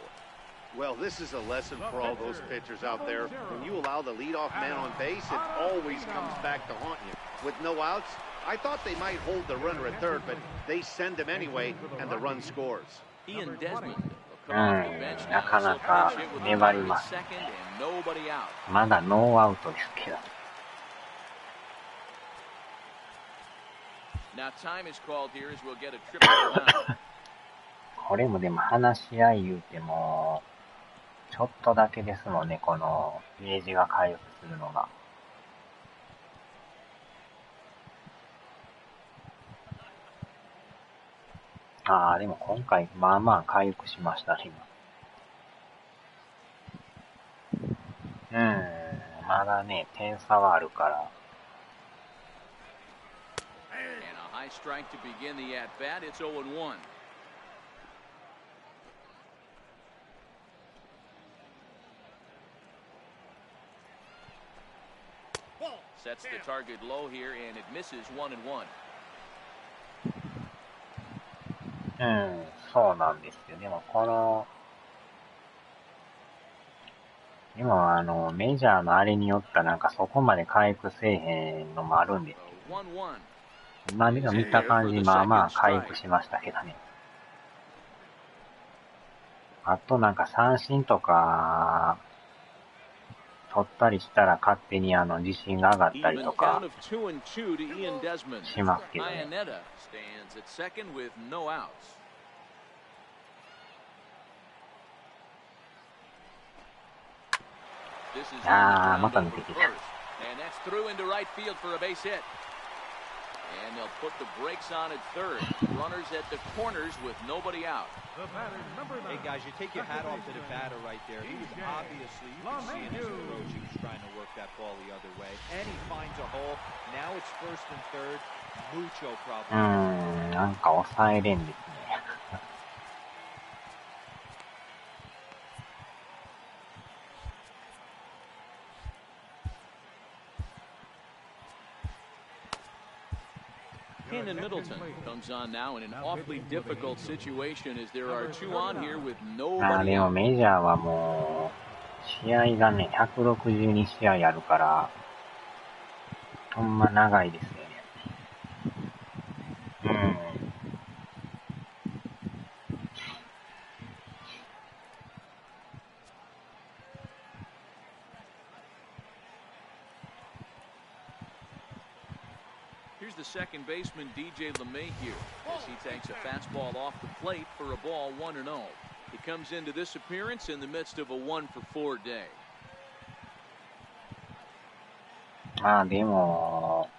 Well, this is a lesson for all those pitchers out there. When you allow the leadoff man on base, it always comes back to haunt you. With no outs, I thought they might hold the runner at third, but they send him anyway, and the run scores. Ian Desmond will come off the bench な now. かな So か pinch hit with 粘 a り runner ま at す。 second and nobody out. まだノーアウトですけど。 Now time is called here as we'll get a triple around. これもでも話し合い言うても、ちょっとだけですもんね、このゲージが回復するのが。でも今回、まあまあ回復しましたね、今。まだね、点差はあるから。And a high strike to begin the at-bat. It's 0-1. Sets the target low here, and it misses 1-1. そうなんですよ。でも今メジャーのあれによったなんかそこまで回復せえへんのもあるんですけど、今でも見た感じ、まあまあ回復しましたけどね。あとなんか三振とか、取ったりしたら勝手に自信が上がったりとかしますけどね。また見てきた。And they'll put the brakes on at third. Runners at the corners with nobody out. Hey guys, you take your hat off to the batter right there. He was obviously, you can see in his approach, he was trying to work that ball the other way. And he finds a hole. Now it's first and third. Mucho problem. なんか抑えれんですね。Cannon Middleton comes on now in an awfully difficult situation as there are two on here with nobody でもメジャーはもう試合がね162試合あるからほんま長いですよね。Here's the second baseman, DJ LeMahieu, as he takes a fastball off the plate for a ball 1-0. He comes into this appearance in the midst of a 1-for-4 day. でも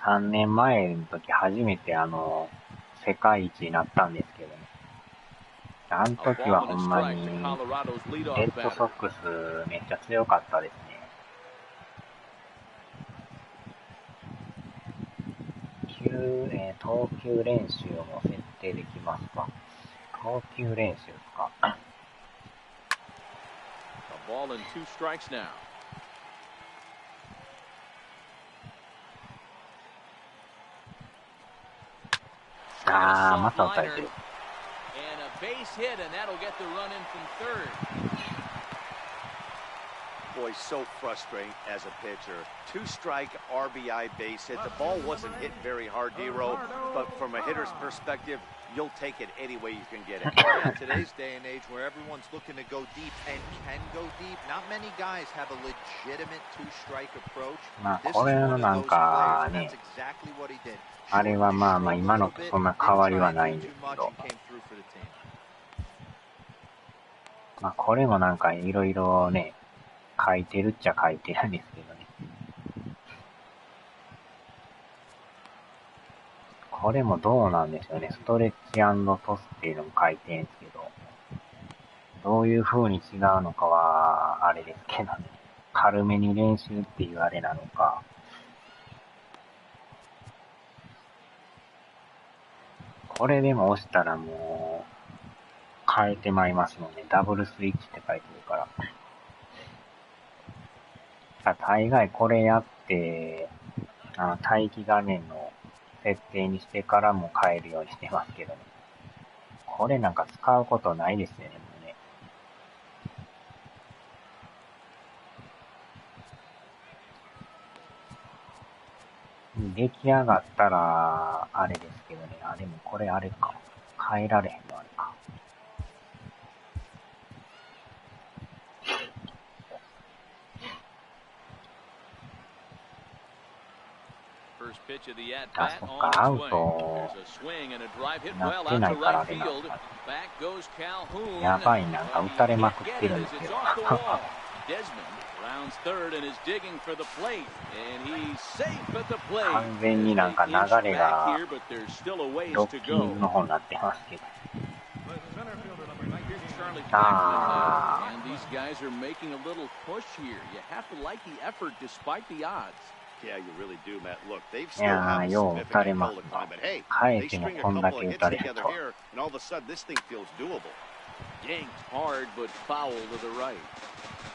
3年前の時初めて世界一になったんですけどね。あの時はほんまにレッドソックスめっちゃ強かったですね。投球練習も設定できますか？投球練習ですか？ A ball and 2 strikes now. また打たれてる。And a base hit, and that'll get the run in from third. Boy, so frustrating as a pitcher. 2-strike RBI base hit. The ball wasn't hit very hard, D-Row, but from a hitter's perspective, you'll take it any way you can get it. In today's day and age where everyone's looking to go deep and can go deep, not many guys have a legitimate 2-strike approach. これのなんかね、あれはまあ今のとそんな変わりはないんですけど、これもなんかいろいろね、書いてるっちゃ書いてるんですけどね。これもどうなんでしょうね。ストレッチ&トスっていうのも書いてるんですけど、どういう風に違うのかはあれですけどね。軽めに練習っていうあれなのか。これでも押したらもう変えてまいりますので、ダブルスイッチって書いてるから。大概これやって、待機画面の設定にしてからも変えるようにしてますけどね。これなんか使うことないですよね、もうね。出来上がったら、あれですけどね。でもこれあれか。変えられへんのあれか。あ、そっか、アウトなってないからあれなんか。やばい、なんか打たれまくってるんですよ。完全になんか流れがロッキーズの方になってますけど。Yeah, you really do, Matt. Look, they've still had a significant goal in time, but hey, they string a couple of hits together here, and all of a sudden, this thing feels doable. Yanked hard, but foul to the right.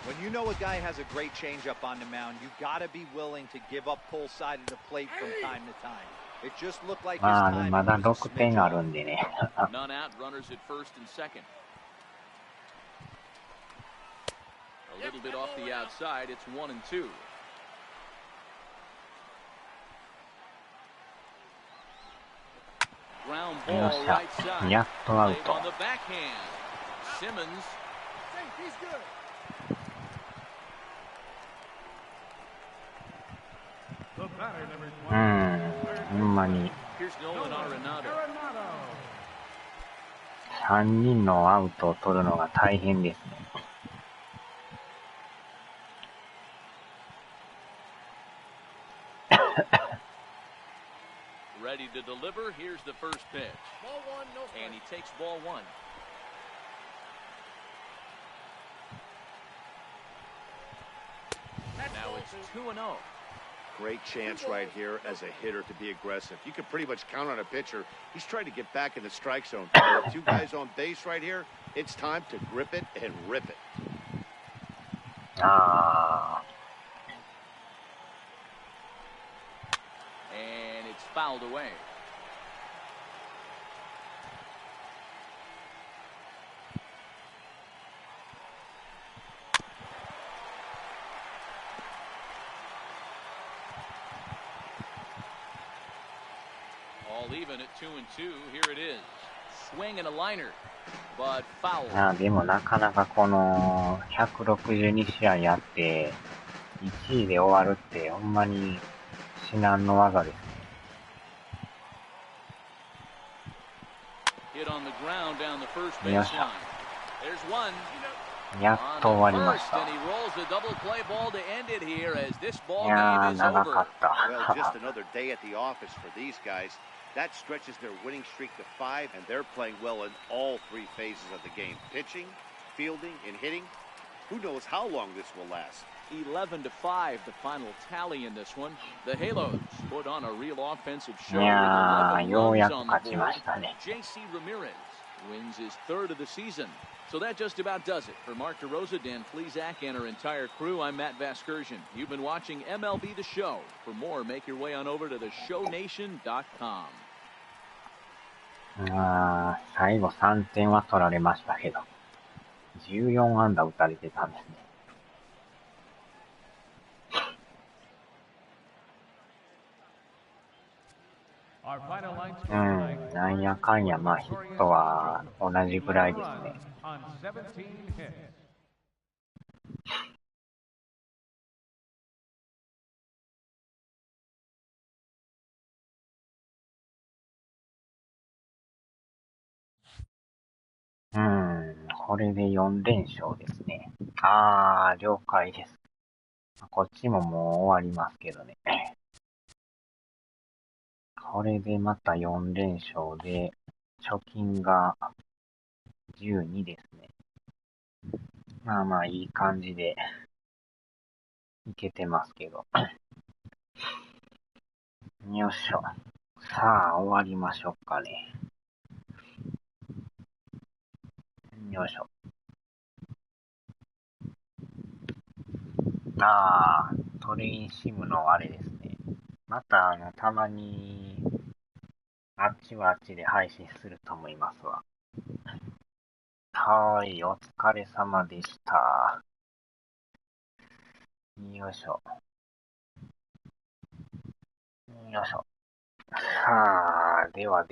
When you know a guy has a great changeup on the mound, you got to be willing to give up pull side of the plate from time to time. It just looked like his まあ、 timing まだ was a 6点 smidge ある off. んでね。 None out, runners at first and second. A little bit off the outside. It's 1-2. Ground よっ ball しゃ。 right side. やっとアウ Played ト。 on the backhand. Simmons. He's good. ほんまに Here's Nolan Arenado. 3人のアウトを取るのが大変ですね。Ready to deliver. Here's the first pitch. Ball one, no strike. And he takes ball one. Now it's 2-0. Great chance right here as a hitter to be aggressive. You can pretty much count on a pitcher. He's trying to get back in the strike zone. With 2 guys on base right here, it's time to grip it and rip it. あ And it's fouled away. All even at 2-2. Here it is. Swing and a liner, but foul. あ、でもなかなかこの162試合やって1位で終わるってほんまに至難の技ですね。 Hit on the ground down the first よっしゃ。 baseline. There's one. やっと終わりま First, した。 and he rolls the double play ball to end it here as this い ball や game ー、 is 長か over. った。 Well, just another day at the office for these guys. That stretches their winning streak to 5, and they're playing well in all 3 phases of the game. Pitching, fielding, and hitting. Who knows how long this will last? 11-5, the final tally in this one. The Halos put on a real offensive show いやー、 with よう 11や runs く on 勝 the ちま board. したね。 JC Ramirez wins his 3rd of the season. So that just about does it. For Mark DeRosa, Dan Plesac, and our entire crew, I'm Matt Vasgersian. You've been watching MLB The Show. For more, make your way on over to theshownation.com. 最後3点は取られましたけど、14安打打たれてたんですね。Our final line score tonight. なんやかんや、まあヒットは同じぐらいですね。 On 17 hits. これで4連勝ですね。了解です。こっちももう終わりますけどね。これでまた4連勝で、貯金が12ですね。まあまあいい感じでいけてますけど。よっしょ。さあ終わりましょうかね。よいしょ。トレインシムのあれですね。またたまにあっちはあっちで配信すると思いますわ。はーい、お疲れ様でした。よいしょ。よいしょ。さあ、では。